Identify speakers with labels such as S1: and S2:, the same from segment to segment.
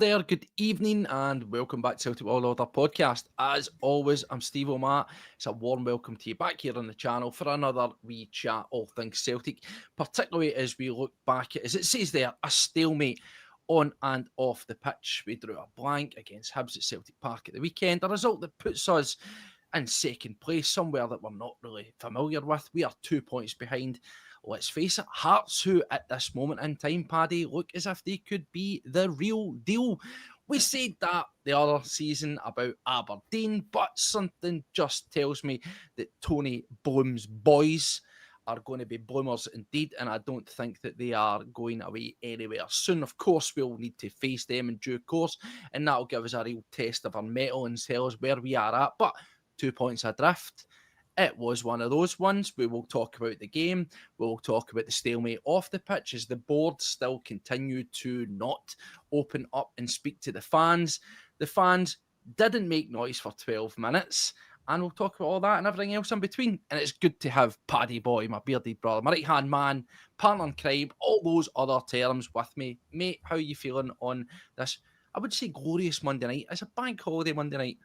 S1: there, good evening, and welcome back to Celtic World Order podcast. As always, I'm Steve O'Matt. It's a warm welcome to you back here on the channel for another wee chat all things Celtic, particularly as we look back at, as it says there, a stalemate on and off the pitch. We drew a blank against Hibs at Celtic Park at the weekend, a result that puts us in second place, somewhere that we're not really familiar with. We are 2 points behind. Let's face it, Hearts, who at this moment in time, Paddy, look as if they could be the real deal. We said that the other season about Aberdeen, but something just tells me that Tony Bloom's boys are going to be bloomers indeed, and I don't think that they are going away anywhere soon. Of course, we'll need to face them in due course, and that'll give us a real test of our mettle and tell us where we are at, but 2 points adrift. It was one of those ones. We will talk about the game. We'll talk about the stalemate off the pitch as the board still continue to not open up and speak to the fans. The fans didn't make noise for 12 minutes. And we'll talk about all that and everything else in between. And it's good to have Paddy Boy, my bearded brother, my right-hand man, partner in crime, all those other terms with me. Mate, how are you feeling on this, I would say, glorious Monday night? It's a bank holiday Monday night.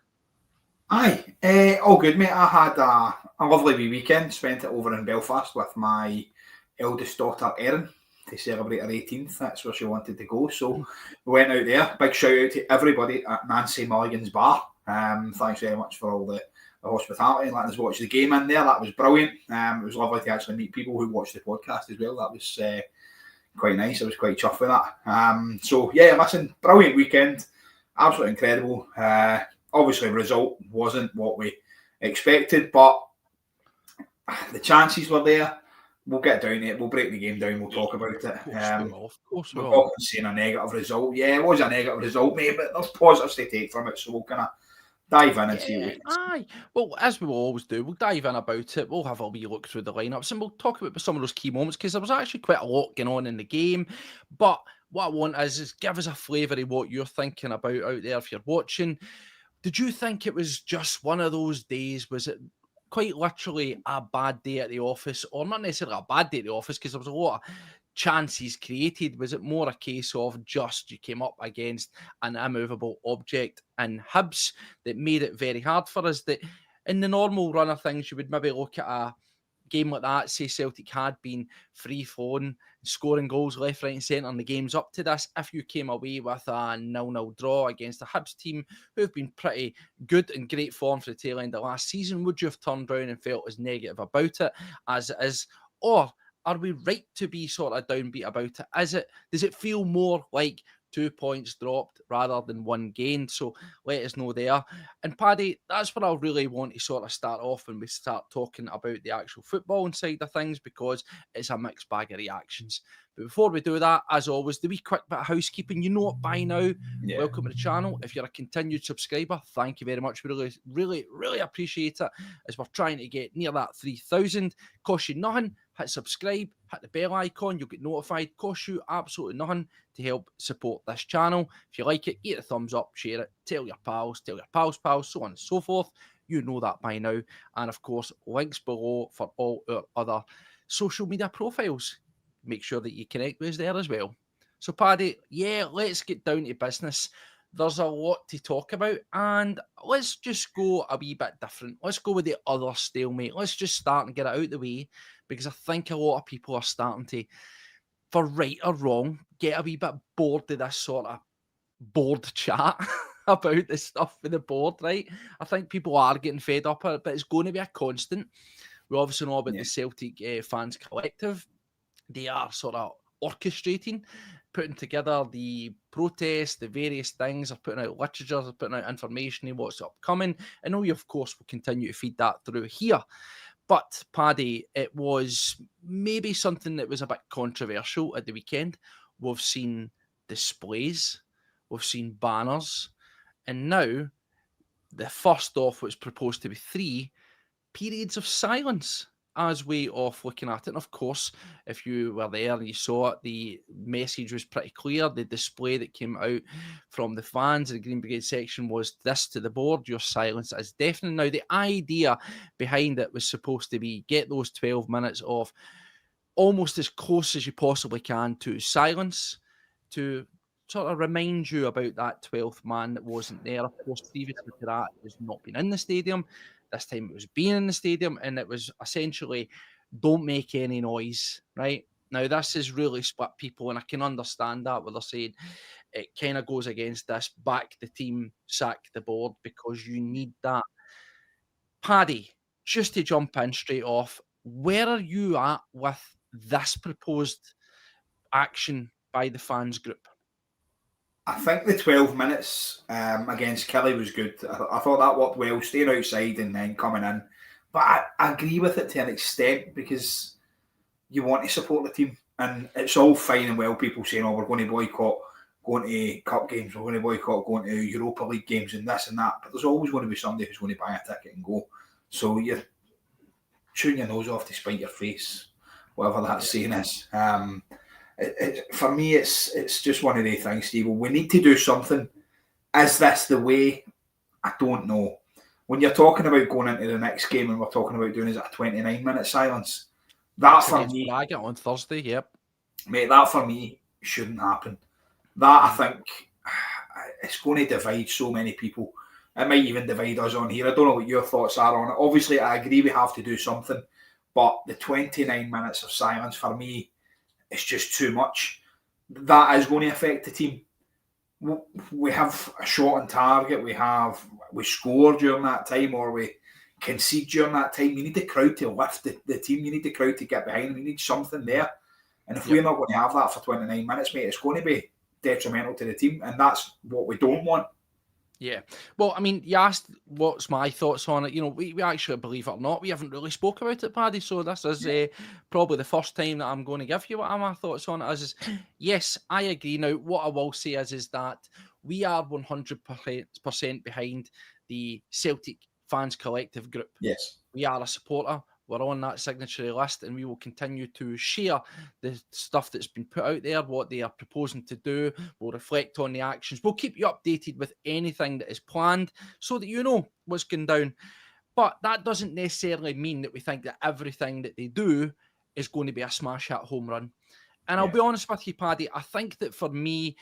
S2: Aye, all good, mate. I had a lovely wee weekend. Spent it over in Belfast with my eldest daughter, Erin, to celebrate her 18th. That's where she wanted to go. So we went out there. Big shout out to everybody at Nancy Mulligan's Bar. Thanks very much for all the hospitality and letting us watch the game in there. That was brilliant. It was lovely to actually meet people who watched the podcast as well. That was quite nice. I was quite chuffed with that. So, yeah, listen, brilliant weekend. Absolutely incredible. Obviously, the result wasn't what we expected, but the chances were there. We'll get down to it. We'll break the game down. We'll talk about it.
S1: Of course
S2: we've often seen a negative result. Yeah, it was a negative result, mate, but there's positives to take from it. So we'll kind of dive in and see what we can
S1: see. Well, as we will always do, we'll dive in about it. We'll have a wee look through the lineups and we'll talk about some of those key moments because there was actually quite a lot going on in the game. But what I want is give us a flavour of what you're thinking about out there if you're watching. Did you think it was just one of those days? Was it quite literally a bad day at the office, or not necessarily a bad day at the office because there was a lot of chances created? Was it more a case of just you came up against an immovable object in Hibs that made it very hard for us? That in the normal run of things, you would maybe look at a game like that, say Celtic had been free-flowing, scoring goals left, right and centre, and the game's up to this. If you came away with a 0-0 draw against a Hibs team who have been pretty good and great form for the tail end of last season, would you have turned around and felt as negative about it as it is? Or are we right to be sort of downbeat about it? Does it feel more like 2 points dropped rather than one gained? So let us know there. And Paddy, that's what I really want to sort of start off when we start talking about the actual football side of things, because it's a mixed bag of reactions. But before we do that, as always, the wee quick bit of housekeeping. You know it by now. Yeah. Welcome to the channel. If you're a continued subscriber, thank you very much. We really, really, really appreciate it as we're trying to get near that 3,000. Cost you nothing. Hit subscribe, hit the bell icon, you'll get notified. Cost you absolutely nothing to help support this channel. If you like it, hit a thumbs up, share it, tell your pals, pals, so on and so forth. You know that by now. And of course, links below for all our other social media profiles. Make sure that you connect with us there as well. So Paddy, yeah, let's get down to business. There's a lot to talk about, and let's just go a wee bit different. Let's go with the other stalemate. Let's just start and get it out of the way, because I think a lot of people are starting to, for right or wrong, get a wee bit bored of this sort of board chat about this stuff with the board, right? I think people are getting fed up of it, but it's going to be a constant. We obviously know about the Celtic Fans Collective. They are sort of orchestrating, putting together the protests, the various things, they're putting out literature, they're putting out information on what's upcoming. I know you, of course, will continue to feed that through here. But, Paddy, it was maybe something that was a bit controversial at the weekend. We've seen displays, we've seen banners, and now the first off what's proposed to be 3 periods of silence as way off looking at it. And of course, if you were there and you saw it, the message was pretty clear. The display that came out from the fans in the Green Brigade section was this to the board: your silence is deafening. Now, the idea behind it was supposed to be get those 12 minutes of almost as close as you possibly can to silence, to sort of remind you about that 12th man that wasn't there. Of course, previously to that, it was not being in the stadium. This time it was being in the stadium, and it was essentially don't make any noise, right? Now, this has really split people, and I can understand that where they're saying it kind of goes against this back the team, sack the board, because you need that. Paddy, just to jump in straight off, where are you at with this proposed action by the fans group?
S2: I think the 12 minutes against Kelly was good. I thought that worked well, staying outside and then coming in. But I agree with it to an extent because you want to support the team. And it's all fine and well, people saying, oh, we're going to boycott going to cup games, we're going to boycott going to Europa League games and this and that. But there's always going to be somebody who's going to buy a ticket and go. So you're chewing your nose off to spite your face, whatever that saying is. For me, it's just one of the things, Steve. We need to do something. Is this the way? I don't know. When you're talking about going into the next game and we're talking about doing is a 29-minute silence, that for me,
S1: Braga on Thursday, yep,
S2: mate, that for me shouldn't happen. That I think it's going to divide so many people. It might even divide us on here. I don't know what your thoughts are on it. Obviously, I agree we have to do something, but the 29 minutes of silence for me, it's just too much. That is going to affect the team. We have a shot on target. We score during that time, or we concede during that time. You need the crowd to lift the team. You need the crowd to get behind them. You need something there. And if we're not going to have that for 29 minutes, mate, it's going to be detrimental to the team, and that's what we don't want.
S1: Yeah. Well, I mean, you asked what's my thoughts on it. You know, we actually, believe it or not, we haven't really spoke about it, Paddy. So this is probably the first time that I'm going to give you what my thoughts on it is. Yes, I agree. Now, what I will say is that we are 100% behind the Celtic fans collective group.
S2: Yes.
S1: We are a supporter. We're on that signatory list, and we will continue to share the stuff that's been put out there, what they are proposing to do. We'll reflect on the actions. We'll keep you updated with anything that is planned so that you know what's going down. But that doesn't necessarily mean that we think that everything that they do is going to be a smash hit home run. And I'll be honest with you, Paddy, I think that for me,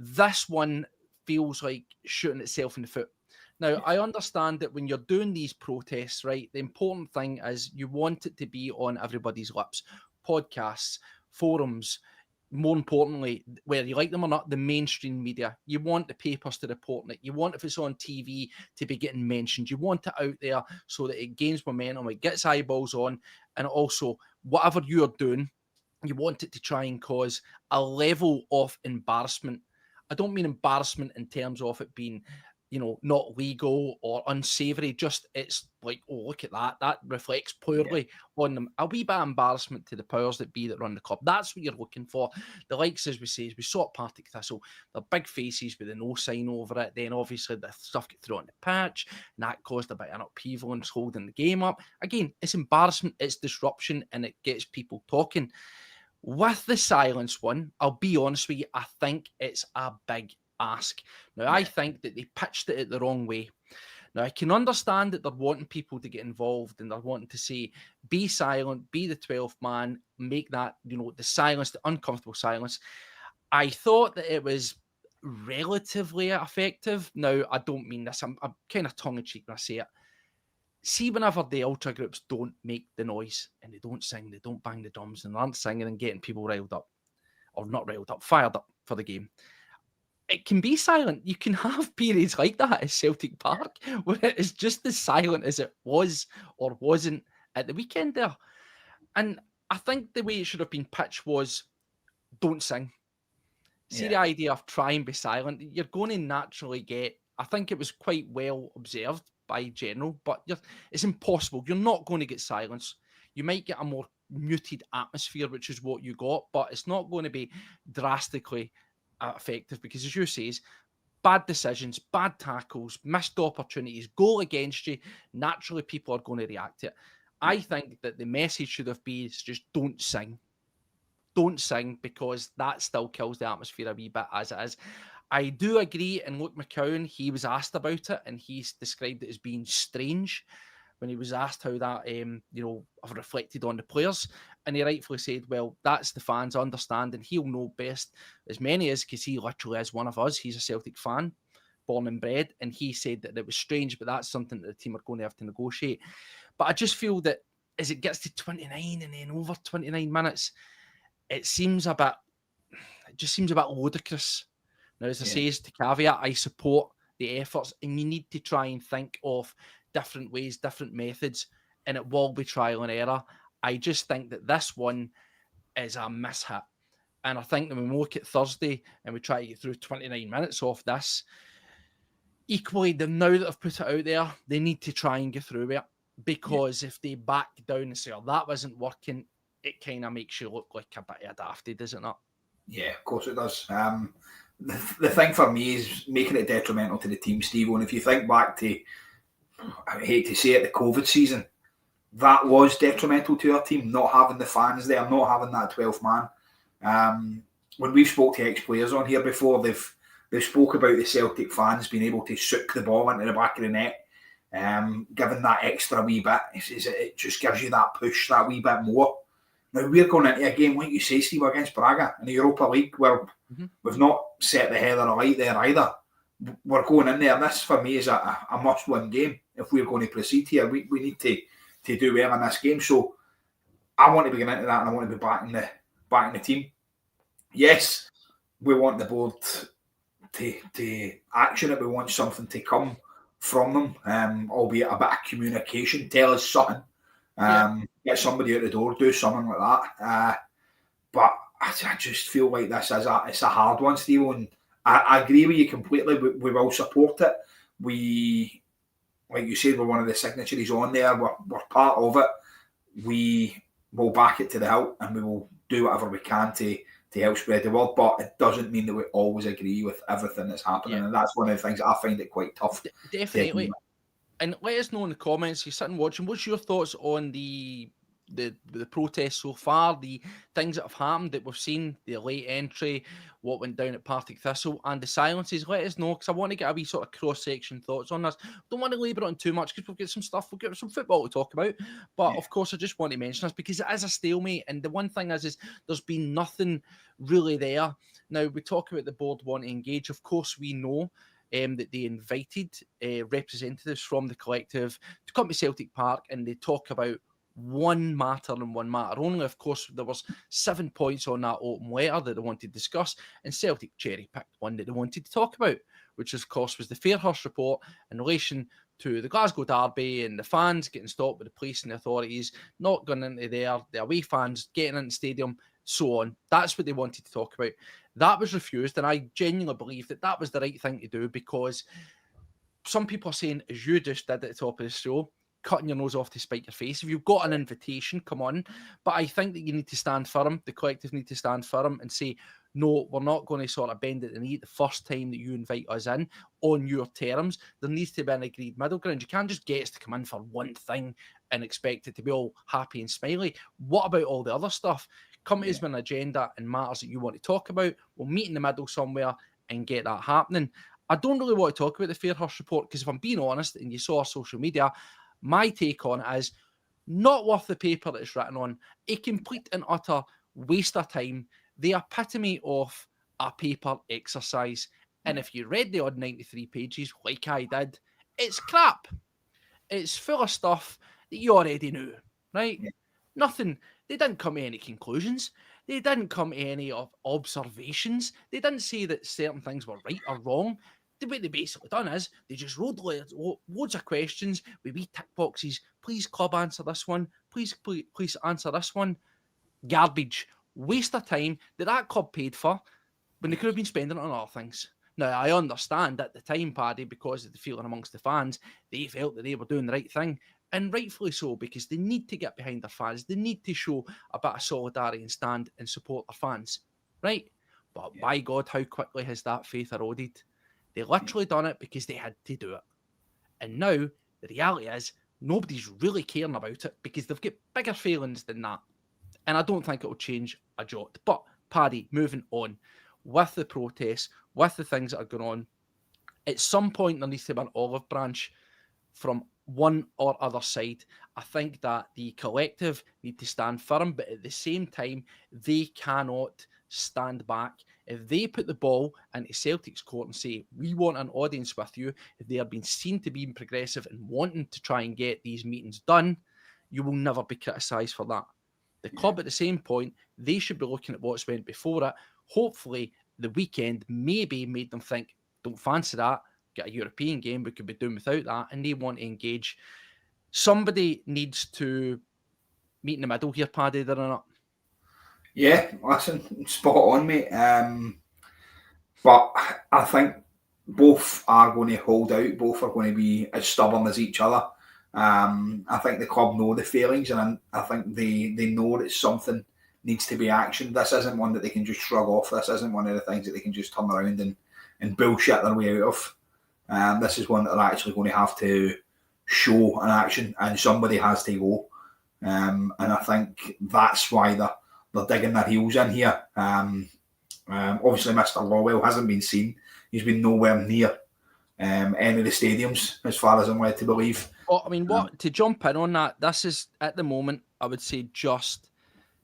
S1: this one feels like shooting itself in the foot. Now, I understand that when you're doing these protests, right, the important thing is you want it to be on everybody's lips. Podcasts, forums, more importantly, whether you like them or not, the mainstream media. You want the papers to report it. You want, if it's on TV, to be getting mentioned. You want it out there so that it gains momentum, it gets eyeballs on, and also, whatever you're doing, you want it to try and cause a level of embarrassment. I don't mean embarrassment in terms of it being, you know, not legal or unsavoury. Just it's like, oh, look at that. That reflects poorly on them. A wee bit of embarrassment to the powers that be that run the club. That's what you're looking for. The likes, as we say, we saw at Partick Thistle. They're big faces with a no sign over it. Then obviously the stuff get thrown on the pitch, and that caused a bit of an upheaval and holding the game up. Again, it's embarrassment, it's disruption, and it gets people talking. With the silence one, I'll be honest with you, I think it's a big ask. Now, I think that they pitched it the wrong way. Now, I can understand that they're wanting people to get involved and they're wanting to say, be silent, be the 12th man, make that, you know, the silence, the uncomfortable silence. I thought that it was relatively effective. Now, I don't mean this, I'm kind of tongue-in-cheek when I say it. See, whenever the ultra groups don't make the noise and they don't sing, they don't bang the drums and they aren't singing and getting people riled up, or not riled up, fired up for the game, it can be silent. You can have periods like that at Celtic Park where it is just as silent as it was or wasn't at the weekend there. And I think the way it should have been pitched was don't sing. See, the idea of try and be silent, you're going to naturally get, I think it was quite well observed by general, but it's impossible. You're not going to get silence. You might get a more muted atmosphere, which is what you got, but it's not going to be drastically effective because, as you say, bad decisions, bad tackles, missed opportunities, goal against you, naturally people are going to react to it. I think that the message should have been just don't sing. Don't sing, because that still kills the atmosphere a wee bit as it is. I do agree, and Luke McCowan, he was asked about it, and he's described it as being strange when he was asked how that, reflected on the players. And he rightfully said, well, that's the fans' understanding. He'll know best, as many as, because he literally is one of us. He's a Celtic fan, born and bred. And he said that it was strange, but that's something that the team are going to have to negotiate. But I just feel that as it gets to 29 and then over 29 minutes, it just seems a bit ludicrous. Now, as I say, to caveat, I support the efforts, and you need to try and think of different ways, different methods, and it will be trial and error. I just think that this one is a mishit. And I think that when we look at Thursday and we try to get through 29 minutes off this, equally, now that I've put it out there, they need to try and get through it. Because if they back down and say, oh, that wasn't working, it kind of makes you look like a bit of a dafty, does it not?
S2: Yeah, of course it does. The thing for me is making it detrimental to the team, Steve. And if you think back to, I hate to say it, the COVID season, that was detrimental to our team, not having the fans there, not having that 12th man. When we've spoke to ex-players on here before, they've spoke about the Celtic fans being able to sook the ball into the back of the net, giving that extra wee bit. It just gives you that push, that wee bit more. Now, we're going into a game, like you say, Steve, against Braga in the Europa League, where we've not set the heather alight there either. We're going in there. This, for me, is a must-win game. If we're going to proceed here, we need to do well in this game. So I want to be getting into that, and I want to be backing the team. Yes, we want the board to action it. We want something to come from them, albeit a bit of communication. Tell us something. Get somebody out the door, do something like that. But I just feel like this is it's a hard one, Steve. And I agree with you completely. We will support it. We, like you said, we're one of the signatories on there. We're part of it. We will back it to the hilt, and we will do whatever we can to help spread the word. But it doesn't mean that we always agree with everything that's happening. And that's one of the things that I find it quite tough.
S1: Definitely. And let us know in the comments, you're sitting watching, what's your thoughts on the protests so far, the things that have happened that we've seen, the late entry, what went down at Partick Thistle, and the silences? Let us know, because I want to get a wee sort of cross-section thoughts on this. Don't want to labour it on too much, because we'll get some football to talk about. But of course, I just want to mention this because it is a stalemate, and the one thing is there's been nothing really there. Now, we talk about the board wanting to engage. Of course, we know that they invited representatives from the collective to come to Celtic Park, and they talk about one matter and one matter only. Of course, there was 7 points on that open letter that they wanted to discuss, and Celtic cherry-picked one that they wanted to talk about, which of course was the Fairhurst report in relation to the Glasgow derby and the fans getting stopped by the police and the authorities, not going into there, the away fans getting into the stadium, so on. That's what they wanted to talk about. That was refused, and I genuinely believe that was the right thing to do, because some people are saying, as you just did at the top of the show, cutting your nose off to spite your face. If you've got an invitation, come on. But I think that you need to stand firm. The collective need to stand firm and say, no, we're not going to sort of bend at the knee the first time that you invite us in on your terms. There needs to be an agreed middle ground. You can't just get us to come in for one thing and expect it to be all happy and smiley. What about all the other stuff? Come to us with an agenda and matters that you want to talk about. We'll meet in the middle somewhere and get that happening. I don't really want to talk about the Fairhurst report, because if I'm being honest, and you saw our social media, my take on it is not worth the paper that it's written on. A complete and utter waste of time. The epitome of a paper exercise. And if you read the odd 93 pages, like I did, it's crap. It's full of stuff that you already knew, right? Nothing. They didn't come to any conclusions. They didn't come to any observations. They didn't say that certain things were right or wrong. What they basically done is they just wrote loads of questions with wee tick boxes. Please, club, answer this one. Please answer this one. Garbage. Waste of time that club paid for when they could have been spending it on other things. Now, I understand at the time, Paddy, because of the feeling amongst the fans, they felt that they were doing the right thing. And rightfully so, because they need to get behind their fans. They need to show a bit of solidarity and stand and support their fans. Right? But by God, how quickly has that faith eroded? They literally done it because they had to do it. And now, the reality is, nobody's really caring about it because they've got bigger failings than that. And I don't think it will change a jot. But, Paddy, moving on, with the protests, with the things that are going on, at some point there needs to be an olive branch from one or other side. I think that the collective need to stand firm, but at the same time, they cannot stand back. If they put the ball into Celtic's court and say, we want an audience with you, if they are being seen to be progressive and wanting to try and get these meetings done, you will never be criticised for that. The club at the same point, they should be looking at what's went before it. Hopefully, the weekend maybe made them think, don't fancy that, get a European game, we could be doing without that, and they want to engage. Somebody needs to meet in the middle here, Paddy, they're not.
S2: Yeah, listen, spot on, mate. But I think both are going to hold out. Both are going to be as stubborn as each other. I think the club know the failings, and I think they know that something needs to be actioned. This isn't one that they can just shrug off. This isn't one of the things that they can just turn around and bullshit their way out of. This is one that they're actually going to have to show an action, and somebody has to go. And I think that's why they're digging their heels in here. Obviously, Mr. Lawwell hasn't been seen. He's been nowhere near any of the stadiums, as far as I'm led to believe.
S1: Well, I mean, to jump in on that, this is, at the moment, I would say just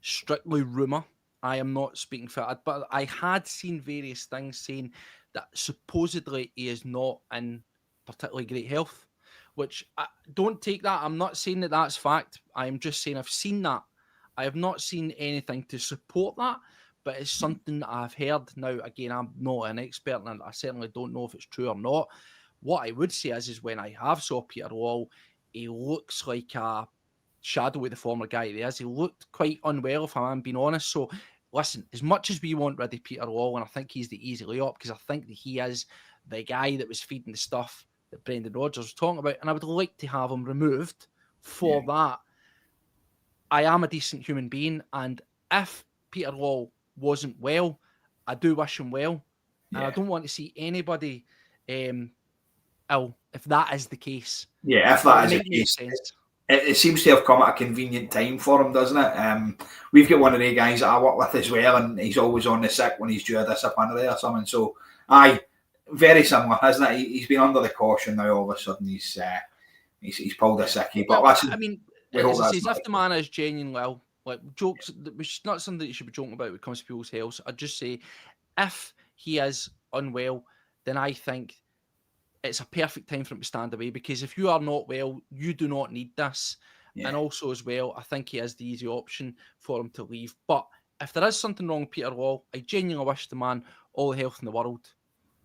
S1: strictly rumour. I am not speaking for it, but I had seen various things saying that supposedly he is not in particularly great health, which I don't take that. I'm not saying that that's fact. I am just saying I've seen that. I have not seen anything to support that, but it's something that I've heard. Now, again, I'm not an expert, and I certainly don't know if it's true or not. What I would say is when I have saw Peter Wall, he looks like a shadow of the former guy he is. He looked quite unwell, if I'm being honest. So, listen, as much as we want rid of Peter Wall, and I think he's the easy way up, because I think that he is the guy that was feeding the stuff that Brendan Rodgers was talking about, and I would like to have him removed for that. I am a decent human being, and if Peter Wall wasn't well, I do wish him well, and I don't want to see anybody ill if that is the case.
S2: Yeah, if that is the case, it seems to have come at a convenient time for him, doesn't it? We've got one of the guys that I work with as well, and he's always on the sick when he's due a disciplinary or something. So, very similar, isn't it? He's been under the caution now. All of a sudden, he's pulled a sickie. But listen,
S1: I mean, if the man is genuine well, like jokes, it's not something that you should be joking about when it comes to people's health. I'd just say, if he is unwell, then I think it's a perfect time for him to stand away, because if you are not well, you do not need this. Yeah. And also as well, I think he is the easy option for him to leave. But if there is something wrong with Peter Wall, I genuinely wish the man all the health in the world.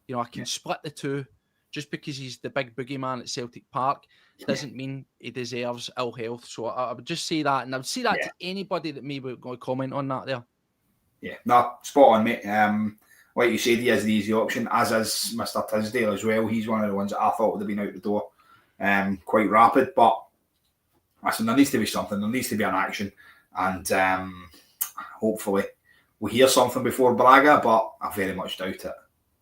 S1: You know, I can split the two. Just because he's the big boogeyman at Celtic Park doesn't mean he deserves ill health. So I would just say that, and I would say that to anybody that maybe going to comment on that there.
S2: Yeah, no, spot on, mate. Like you said, he is the easy option, as is Mr. Tisdale as well. He's one of the ones that I thought would have been out the door quite rapid. But listen, there needs to be something. There needs to be an action. And hopefully we hear something before Braga, but I very much doubt it.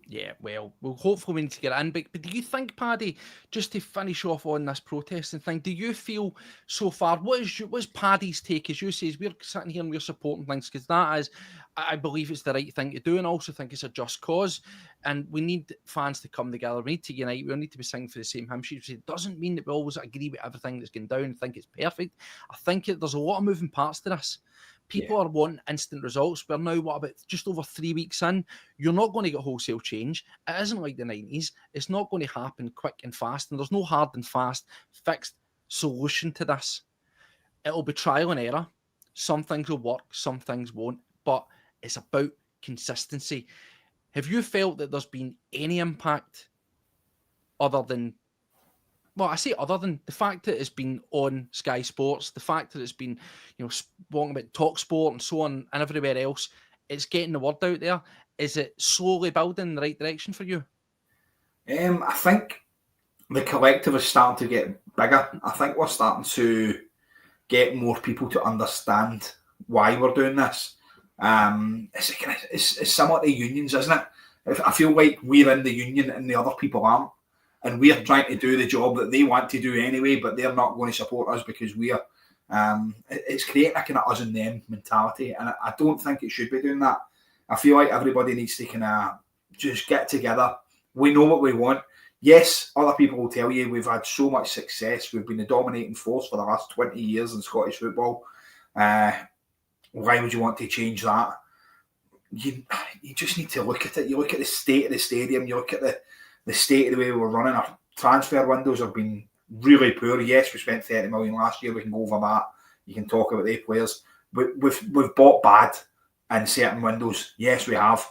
S1: Yeah, well, hopefully we need to get in. But do you think, Paddy, just to finish off on this protesting thing, do you feel so far, what's Paddy's take? As you say, we're sitting here and we're supporting things, because that is, I believe it's the right thing to do, and I also think it's a just cause. And we need fans to come together. We need to unite. We need to be singing for the same hymn sheet. It doesn't mean that we always agree with everything that's going down and think it's perfect. I think there's a lot of moving parts to this. People are wanting instant results. We're now, about just over 3 weeks in? You're not going to get wholesale change. It isn't like the 90s. It's not going to happen quick and fast, and there's no hard and fast fixed solution to this. It'll be trial and error. Some things will work, some things won't, but it's about consistency. Have you felt that there's been any impact other than the fact that it's been on Sky Sports, the fact that it's been, talking about Talk Sport and so on and everywhere else, it's getting the word out there. Is it slowly building in the right direction for you?
S2: I think the collective is starting to get bigger. I think we're starting to get more people to understand why we're doing this. It's somewhat the unions, isn't it? I feel like we're in the union and the other people aren't. And we're trying to do the job that they want to do anyway, but they're not going to support us because we're... it's creating a kind of us and them mentality, and I don't think it should be doing that. I feel like everybody needs to kind of just get together. We know what we want. yes, other people will tell you we've had so much success. We've been the dominating force for the last 20 years in Scottish football. Why would you want to change that? You just need to look at it. You look at the state of the stadium. You look at the state of the way we're running. Our transfer windows have been really poor. Yes, we spent 30 million last year. We can go over that. You can talk about the players. We've bought bad in certain windows. Yes, we have.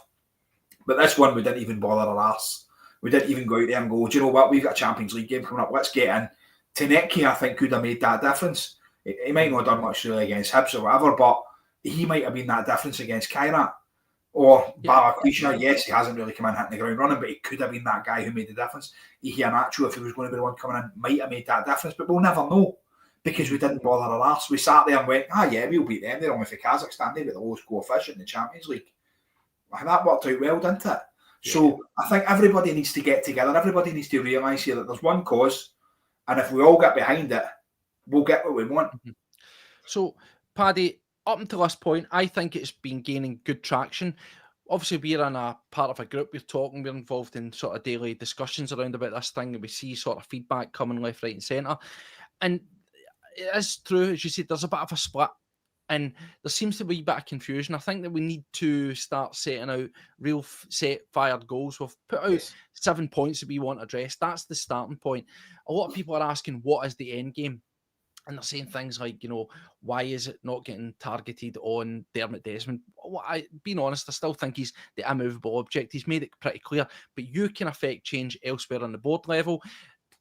S2: But this one, we didn't even bother our arse. We didn't even go out there and go, do you know what? We've got a Champions League game coming up. Let's get in. Taneki, I think, could have made that difference. He might not have done much really against Hibs or whatever, but he might have been that difference against Kairat. Or Barakwisha, yes, he hasn't really come in hitting the ground running, but he could have been that guy who made the difference. Iheanacho, if he was going to be the one coming in, might have made that difference, but we'll never know because we didn't bother our arse. We sat there and went, yeah, we'll beat them. They're only for Kazakhstan. They've got the lowest coefficient in the Champions League. And that worked out well, didn't it? Yeah. So I think everybody needs to get together. Everybody needs to realise here that there's one cause, and if we all get behind it, we'll get what we want.
S1: So, Paddy, up until this point, I think it's been gaining good traction. Obviously, we're in a part of a group, we're involved in sort of daily discussions around about this thing, and we see sort of feedback coming left, right and centre. And it is true, as you said, there's a bit of a split. And there seems to be a bit of confusion. I think that we need to start setting out real set fired goals. We've put out 7 points that we want addressed. That's the starting point. A lot of people are asking, what is the end game? And they're saying things like, why is it not getting targeted on Dermot Desmond? Being honest, I still think he's the immovable object. He's made it pretty clear. But you can affect change elsewhere on the board level.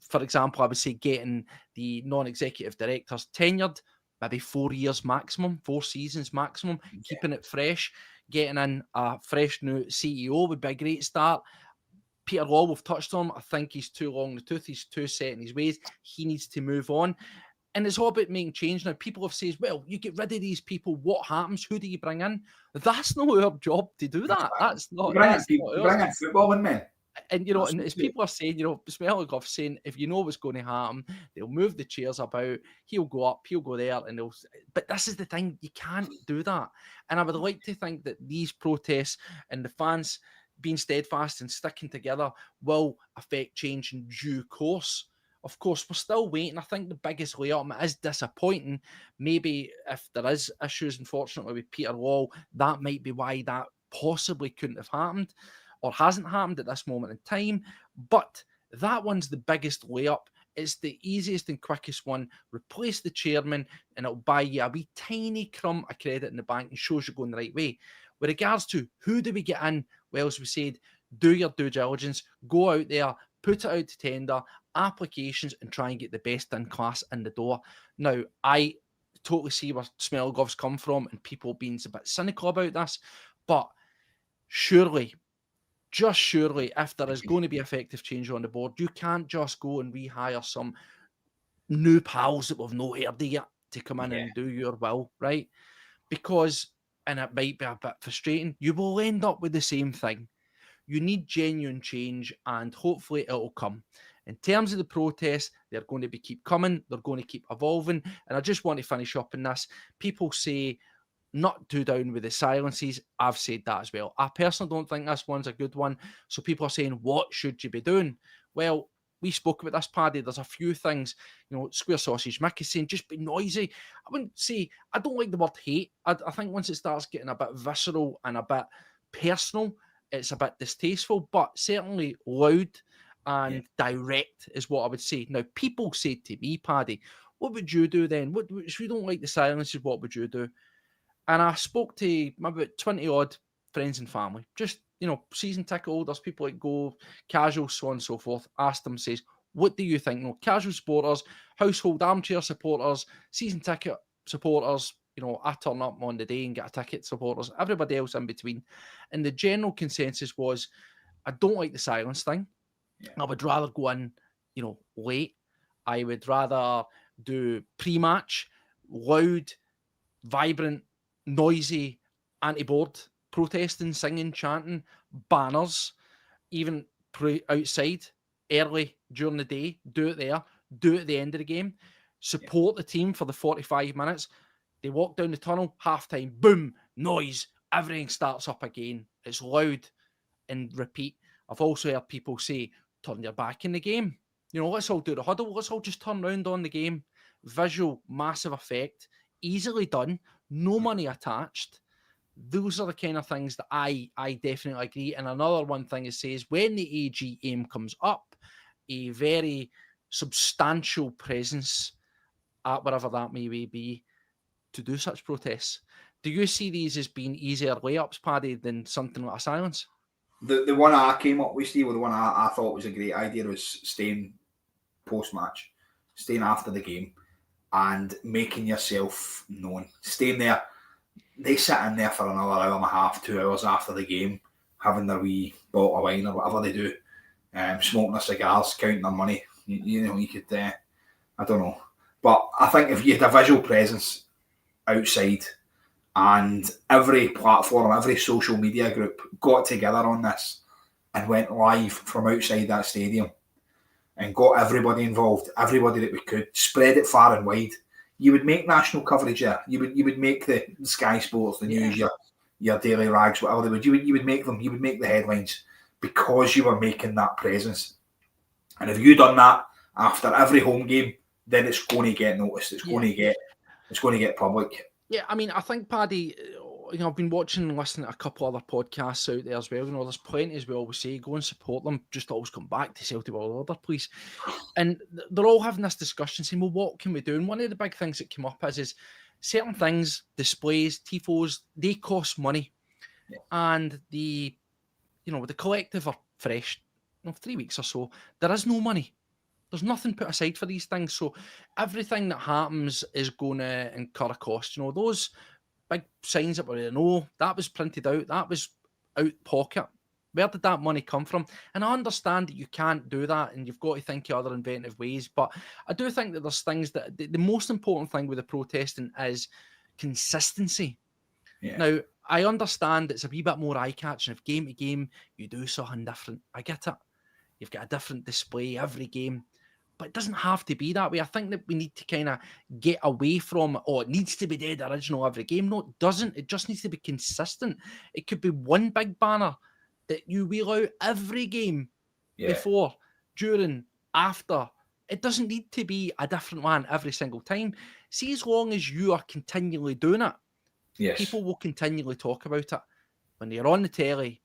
S1: For example, I would say getting the non-executive directors tenured, maybe 4 years maximum, 4 seasons maximum, keeping it fresh, getting in a fresh new CEO would be a great start. Peter Law, we've touched on him. I think he's too long in the tooth. He's too set in his ways. He needs to move on. And it's all about making change. Now, people have said, well, you get rid of these people. What happens? Who do you bring in? That's not our job to do that. That's not.
S2: You bring in football in, man.
S1: And, and as people are saying, Smelligoff's saying, if you know what's going to happen, they'll move the chairs about, he'll go up, he'll go there, and they'll... But this is the thing, you can't do that. And I would like to think that these protests and the fans being steadfast and sticking together will affect change in due course. Of course, we're still waiting. I think the biggest layup is disappointing. Maybe if there is issues, unfortunately, with Peter Law, that might be why that possibly couldn't have happened, or hasn't happened at this moment in time. But that one's the biggest layup. It's the easiest and quickest one. Replace the chairman and it'll buy you a wee tiny crumb of credit in the bank and shows you're going the right way. With regards to who do we get in, well, as we said, do your due diligence, go out there, put it out to tender, applications, and try and get the best in class in the door. Now, I totally see where Smelligoff's come from and people being a bit cynical about this, but surely, just surely, if there is going to be effective change on the board, you can't just go and rehire some new pals that we've no heard of yet to come in and do your will, right? Because, and it might be a bit frustrating, you will end up with the same thing. You need genuine change, and hopefully it'll come. In terms of the protests, they're going to keep coming, they're going to keep evolving, and I just want to finish up in this. People say, not too down with the silences. I've said that as well. I personally don't think this one's a good one. So people are saying, what should you be doing? Well, we spoke about this, Paddy. There's a few things, Square Sausage Mick is saying, just be noisy. I wouldn't say, I don't like the word hate. I think once it starts getting a bit visceral and a bit personal, it's a bit distasteful, but certainly loud and direct is what I would say. Now, people say to me, Paddy, what would you do then? If you don't like the silences, what would you do? And I spoke to maybe 20 odd friends and family, just, season ticket holders, people that go casual, so on and so forth. Asked them, says, what do you think? Casual supporters, household armchair supporters, season ticket supporters, I turn up on the day and get a ticket supporters, everybody else in between. And the general consensus was, I don't like the silence thing. I would rather go in, late. I would rather do pre-match, loud, vibrant, noisy, anti-board, protesting, singing, chanting, banners, even outside, early during the day, do it there, do it at the end of the game, support the team for the 45 minutes. They walk down the tunnel, half-time, boom, noise, everything starts up again. It's loud and repeat. I've also heard people say, turn your back in the game. Let's all do the huddle. Let's all just turn around on the game. Visual, massive effect, easily done, no money attached. Those are the kind of things that I definitely agree. And another one thing it says, when the AG aim comes up, a very substantial presence at wherever that may be to do such protests. Do you see these as being easier layups, Paddy, than something like a silence?
S2: The one I came up with, Steve, the one I thought was a great idea was staying post-match, staying after the game and making yourself known. Staying there. They sit in there for another hour and a half, 2 hours after the game, having their wee bottle of wine or whatever they do, smoking their cigars, counting their money. You could, I don't know. But I think if you had a visual presence outside and every platform, every social media group got together on this and went live from outside that stadium and got everybody involved, everybody that we could, spread it far and wide, you would make national coverage there. You would make the Sky Sports, the news, your Daily Rags, whatever they would. You would make them. You would make the headlines because you were making that presence. And if you done that after every home game, then it's going to get noticed. It's going to get public.
S1: Yeah, I mean, I think, Paddy, I've been watching and listening to a couple other podcasts out there as well. There's plenty, as we always say, go and support them. Just always come back to Celtic World Order, please. And they're all having this discussion, saying, well, what can we do? And one of the big things that came up is certain things, displays, tifos, they cost money. Yeah. And the collective are fresh, 3 weeks or so. There is no money. There's nothing put aside for these things. So everything that happens is going to incur a cost. Those big signs that we know, that was printed out, that was out pocket. Where did that money come from? And I understand that you can't do that and you've got to think of other inventive ways. But I do think that there's things that the most important thing with the protesting is consistency. Yeah. Now, I understand it's a wee bit more eye-catching if game to game you do something different. I get it. You've got a different display every game. But it doesn't have to be that way. I think that we need to kind of get away from, it needs to be dead original every game. No, it doesn't. It just needs to be consistent. It could be one big banner that you wheel out every game, before, during, after. It doesn't need to be a different one every single time. See, as long as you are continually doing it, people will continually talk about it. When you're on the telly,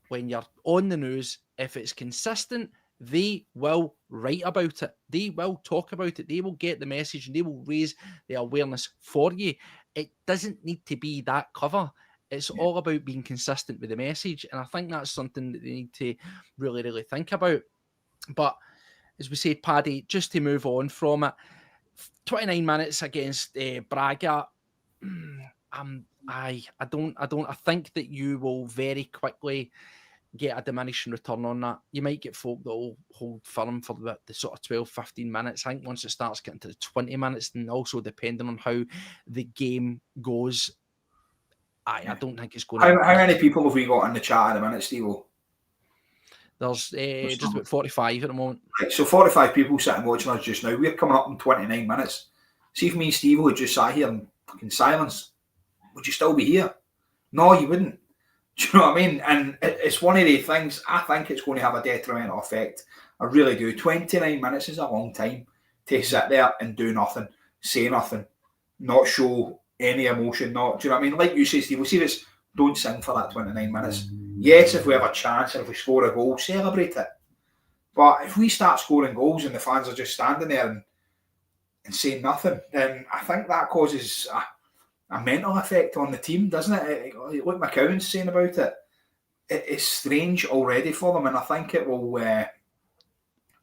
S1: when you're on the news, if it's consistent, they will write about it. They will talk about it. They will get the message and they will raise the awareness for you. It doesn't need to be that clever. It's all about being consistent with the message. And I think that's something that they need to really, really think about. But as we said, Paddy, just to move on from it, 29 minutes against Braga. I think that you will very quickly get a diminishing return on that. You might get folk that will hold firm for the sort of 12, 15 minutes. I think once it starts getting to the 20 minutes, and also depending on how the game goes, I don't think it's going to...
S2: How many people have we got in the chat at the minute, Steve?
S1: There's just about 45 at the moment.
S2: Right, so 45 people sitting watching us just now. We're coming up in 29 minutes. See if me and Steve had just sat here in fucking silence, would you still be here? No, you wouldn't. Do you know what I mean? And it's one of the things, I think it's going to have a detrimental effect. I really do. 29 minutes is a long time to sit there and do nothing, say nothing, not show any emotion, do you know what I mean? Like you say, Steve, we'll see this, don't sing for that 29 minutes. Yes, if we have a chance and if we score a goal, celebrate it. But if we start scoring goals and the fans are just standing there and saying nothing, then I think that causes a mental effect on the team, doesn't it? Like McCowan's saying about it, it's strange already for them, and I think it will.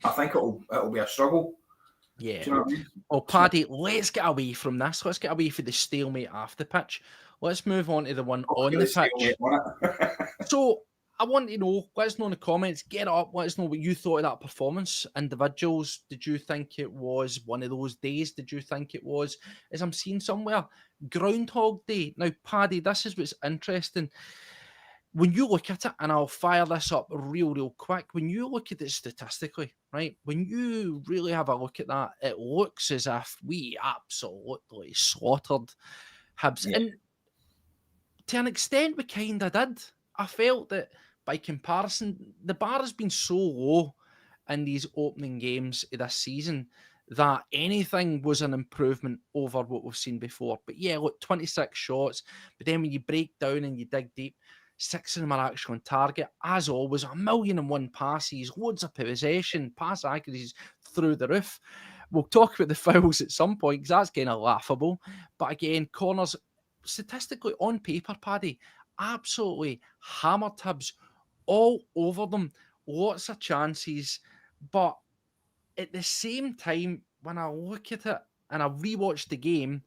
S2: It'll be a struggle.
S1: Yeah. Do you know what I mean? Well, Paddy, let's get away from this. Let's get away from the stalemate off the pitch. Let's move on to the one on the pitch. So I want to know, let us know in the comments, get up, let us know what you thought of that performance. Individuals, did you think it was one of those days? Did you think it was, as I'm seeing somewhere, Groundhog Day? Now, Paddy, this is what's interesting. When you look at it, and I'll fire this up real quick, when you look at it statistically, right, when you really have a look at that, it looks as if we absolutely slaughtered Hibs. Yeah. And to an extent, we kind of did. I felt that by comparison, the bar has been so low in these opening games of this season that anything was an improvement over what we've seen before. But yeah, look, 26 shots. But then when you break down and you dig deep, 6 of them are actually on target. As always, 1,001,001 passes, loads of possession, pass accuracies through the roof. We'll talk about the fouls at some point because that's kind of laughable. But again, corners, statistically on paper, Paddy, absolutely hammered Hibs all over them. Lots of chances. But at the same time, when I look at it and I rewatched the game,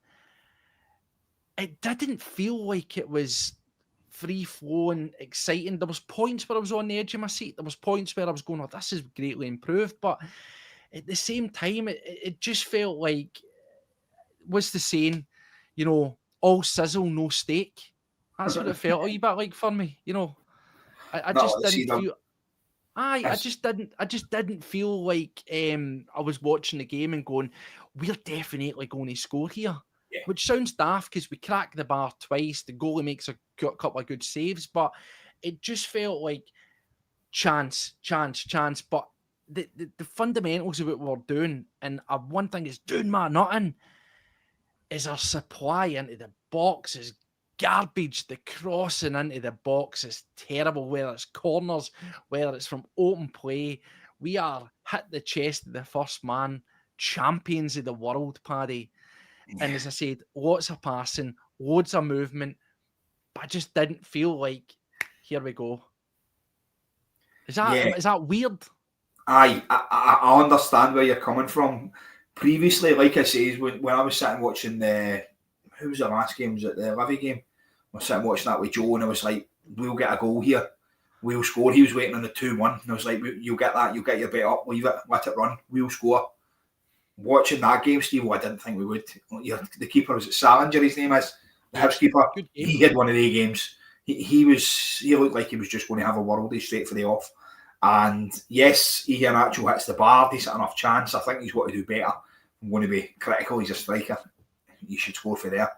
S1: it didn't feel like it was free-flowing, exciting. There was points where I was on the edge of my seat. There was points where I was going, oh, this is greatly improved. But at the same time, it just felt like, what's the saying? All sizzle, no steak. That's what it felt a wee bit like for me. I just didn't feel... I just didn't feel like I was watching the game and going, we're definitely going to score here.
S2: Yeah.
S1: Which sounds daft because we cracked the bar twice. The goalie makes a couple of good saves, but it just felt like chance. But the fundamentals of what we're doing, and one thing is doing my nothing, is our supply into the box is garbage. The crossing into the box is terrible, whether it's corners, whether it's from open play. We are hit the chest of the first man, champions of the world, Paddy. Yeah. And as I said, lots of passing, loads of movement, but I just didn't feel like, here we go. Is that weird?
S2: I understand where you're coming from. Previously, like I say, when I was sitting watching who was the last game? Was it the Livy game? I was sitting watching that with Joe, and I was like, we'll get a goal here. We'll score. He was waiting on the 2-1. And I was like, you'll get that. You'll get your bet up. Leave it. Let it run. We'll score. Watching that game, Steve, I didn't think we would. The keeper, was it Salinger, his name is? The Hibs keeper. He had one of the games. He looked like he was just going to have a worldie straight for the off. And yes, he actually hits the bar. Decent enough chance. I think he's got to do better. I'm going to be critical. He's a striker. You should score for there.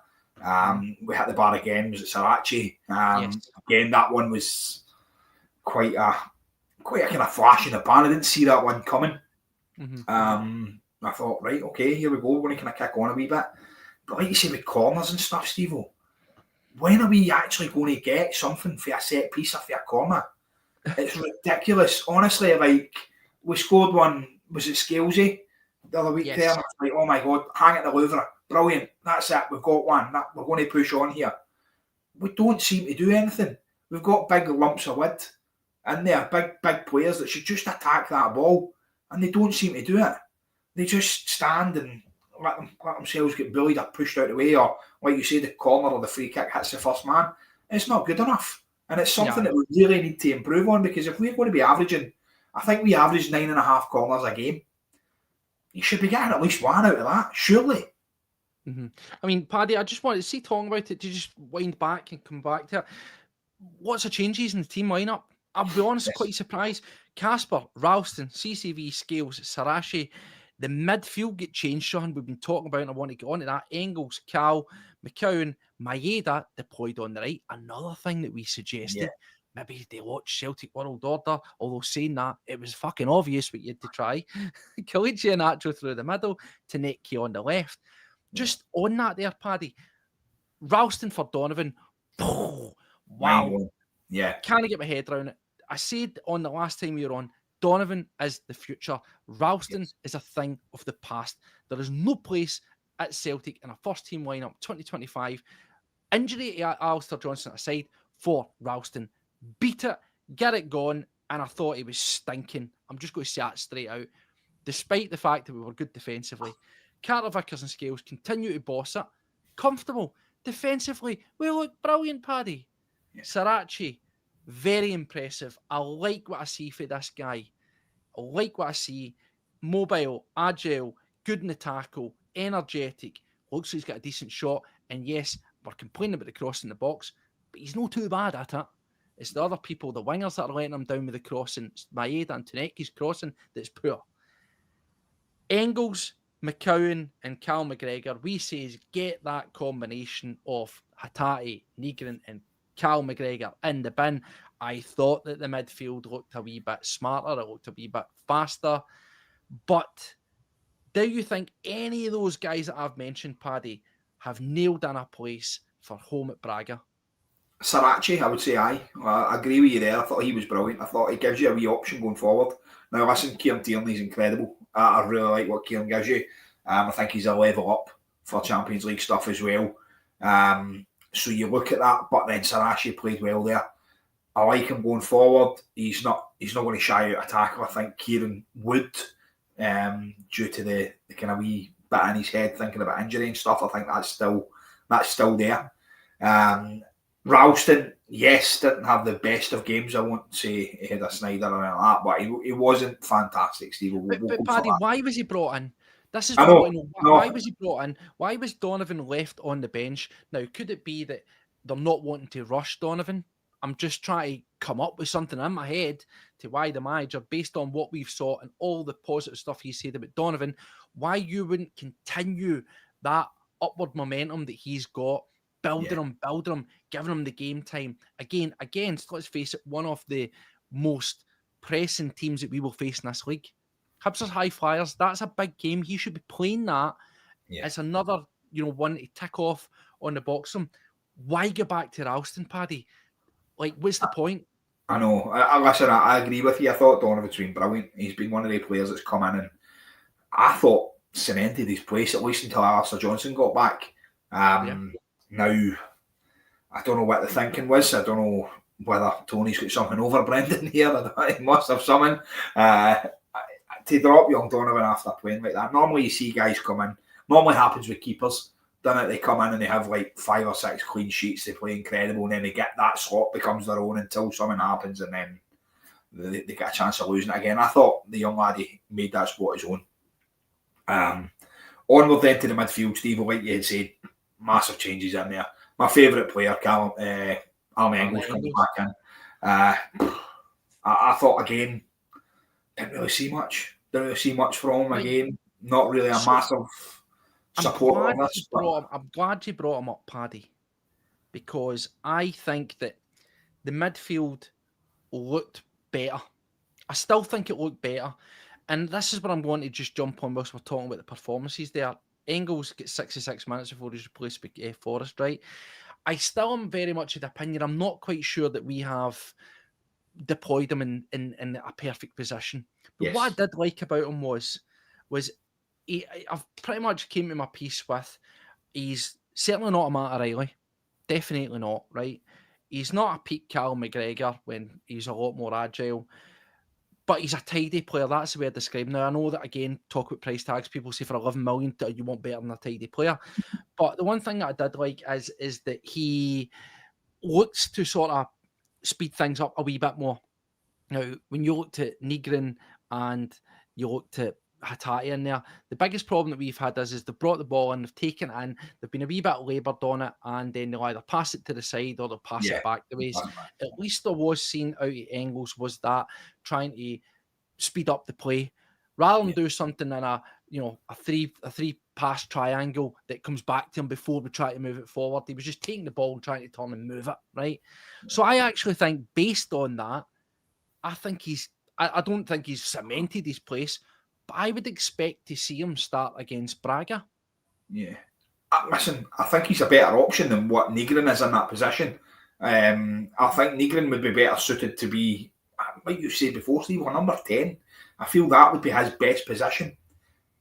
S2: We hit the bar again. Was it Sarachi? Yes. Again, that one was quite a kind of flash in the pan. I didn't see that one coming. Mm-hmm. I thought, right, okay, here we go. We're going to kind of kick on a wee bit. But like you say, with corners and stuff, Steve-o, when are we actually going to get something for a set piece or for a corner? It's ridiculous. Honestly, like, we scored one, was it Scalesy the other week there? Like, oh my God, hang at the Louvre. Brilliant. That's it. We've got one. We're going to push on here. We don't seem to do anything. We've got big lumps of wood in there, big players that should just attack that ball, and they don't seem to do it. They just stand and let themselves get bullied or pushed out of the way, or like you say, the corner or the free kick hits the first man. It's not good enough. And it's something that we really need to improve on, because if we're going to be averaging, I think we average 9.5 corners a game. You should be getting at least one out of that, surely.
S1: Mm-hmm. I mean, Paddy, I just wanted to see talking about it to just wind back and come back to it. Lots of changes in the team lineup. I'll be honest, quite surprised. Casper, Ralston, CCV, Scales, Sarashi. The midfield get changed, Sean. We've been talking about, and I want to get on to that. Engels, Cal, McCowan, Maeda deployed on the right. Another thing that we suggested, maybe they watch Celtic World Order, although saying that, it was fucking obvious what you had to try. Kalichi and Nacho through the middle, Taneki on the left. Just on that there, Paddy. Ralston for Donovan. Wow.
S2: Yeah.
S1: Can't get my head around it. I said on the last time we were on, Donovan is the future. Ralston is a thing of the past. There is no place at Celtic in a first-team lineup 2025. Injury to Alistair Johnson aside, for Ralston. Beat it, get it gone, and I thought he was stinking. I'm just going to say that straight out. Despite the fact that we were good defensively, Carter, Vickers and Scales continue to boss it. Comfortable. Defensively, we look brilliant, Paddy. Sarachi, very impressive. I like what I see for this guy. I like what I see. Mobile, agile, good in the tackle, energetic. Looks like he's got a decent shot. And yes, we're complaining about the cross in the box, but he's not too bad at it. It's the other people, the wingers, that are letting him down with the crossing. It's Maeda and Taneki's crossing that's poor. Engels, McCowan and Cal McGregor, we say is get that combination of Hatate, Negrin and Cal McGregor in the bin. I thought that the midfield looked a wee bit smarter, it looked a wee bit faster. But do you think any of those guys that I've mentioned, Paddy, have nailed in a place for home at Braga?
S2: Sarachi, I would say aye. I agree with you there. I thought he was brilliant. I thought he gives you a wee option going forward. Now, listen, Kieran Tierney's incredible. I really like what Kieran gives you. I think he's a level up for Champions League stuff as well. So you look at that, but then Sarachi played well there. I like him going forward. He's not going to shy out a tackle. I think Kieran would, due to the kind of wee bit in his head thinking about injury and stuff. I think that's still there. Ralston, yes, didn't have the best of games. I won't say he had a Snyder or anything like that, but he wasn't fantastic, Steve.
S1: But Paddy, why was he brought in? This is
S2: I
S1: what I
S2: know.
S1: want to know. Why was he brought in? Why was Donovan left on the bench? Now, could it be that they're not wanting to rush Donovan? I'm just trying to come up with something in my head to why the manager, based on what we've saw and all the positive stuff he said about Donovan, why you wouldn't continue that upward momentum that he's got, building him, giving him the game time. Again, against, let's face it, one of the most pressing teams that we will face in this league. Hibs are high flyers. That's a big game. He should be playing that. Yeah. It's another, one to tick off on the box. Why go back to Ralston, Paddy? Like, what's the point?
S2: I know. Listen, I agree with you. I thought Donovan's been brilliant. He's been one of the players that's come in and I thought cemented his place, at least until Alistair Johnson got back. Now, I don't know what the thinking was. I don't know whether Tony's got something over Brendan here. He must have something. To drop young Donovan after playing like that, normally you see guys come in. Normally happens with keepers. Then they come in and they have like 5 or 6 clean sheets. They play incredible, and then they get that slot becomes their own until something happens, and then they get a chance of losing it again. I thought the young laddie made that spot his own. Onward then to the midfield, Steve, like you had said, massive changes in there. My favourite player, Almy Engels, comes back in. I thought again, didn't really see much from him again. Not really a massive supporter of this.
S1: I'm glad you brought him up, Paddy, because I think that the midfield looked better. I still think it looked better. And this is what I'm going to just jump on whilst we're talking about the performances there. Engels gets 66 minutes before he's replaced by Forrest, right? I still am very much of the opinion, I'm not quite sure that we have deployed him in a perfect position. But what I did like about him was I've pretty much came to my piece with, he's certainly not a Matt O'Reilly. Definitely not, right? He's not a peak Callum McGregor when he's a lot more agile. But he's a tidy player. That's the way I describe him. Now, I know that, again, talk about price tags. People say for 11 million, you want better than a tidy player. But the one thing that I did like is that he looks to sort of speed things up a wee bit more. Now, when you looked at Nygren and you looked at Hatate in there, the biggest problem that we've had is they've brought the ball in, they've taken it in, they've been a wee bit laboured on it, and then they'll either pass it to the side or they'll pass it back the ways. At least there was seen out of Engels was that trying to speed up the play rather than do something in a three pass triangle that comes back to him before we try to move it forward. He was just taking the ball and trying to turn and move it, right? So I actually think, based on that, I don't think he's cemented his place, but I would expect to see him start against Braga.
S2: Yeah. Listen, I think he's a better option than what Nygren is in that position. I think Nygren would be better suited to be, like you said before, Steve, number 10. I feel that would be his best position.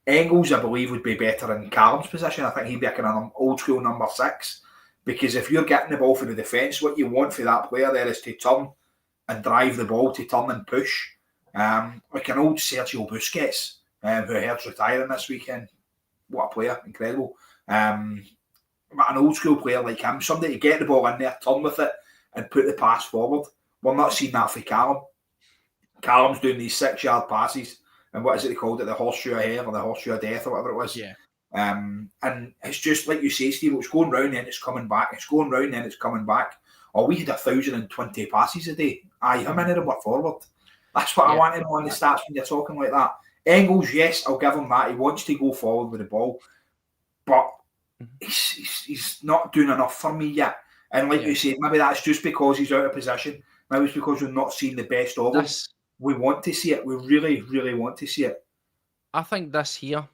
S2: Engels, I believe, would be better in Callum's position. I think he'd be a kind of old school number 6. Because if you're getting the ball for the defence, what you want for that player there is to turn and drive the ball, to turn and push. Like an old Sergio Busquets, who I heard's retiring this weekend. What a player, incredible. But an old school player like him, somebody to get the ball in there, turn with it, and put the pass forward. We're not seeing that for Callum. Callum's doing these 6-yard passes, and what is it they called it, the horseshoe of hair or the horseshoe of death or whatever it was.
S1: Yeah.
S2: And it's just like you say, Steve, it's going round and it's coming back. It's going round and it's coming back. Oh, we had 1,020 passes a day. Aye, how many of them were forward? That's what I want to know on the stats when you're talking like that. Engels, yes, I'll give him that. He wants to go forward with the ball, but he's not doing enough for me yet. And like you said, maybe that's just because he's out of position. Maybe it's because we're not seeing the best of him. We want to see it. We really, really want to see it.
S1: I think this here,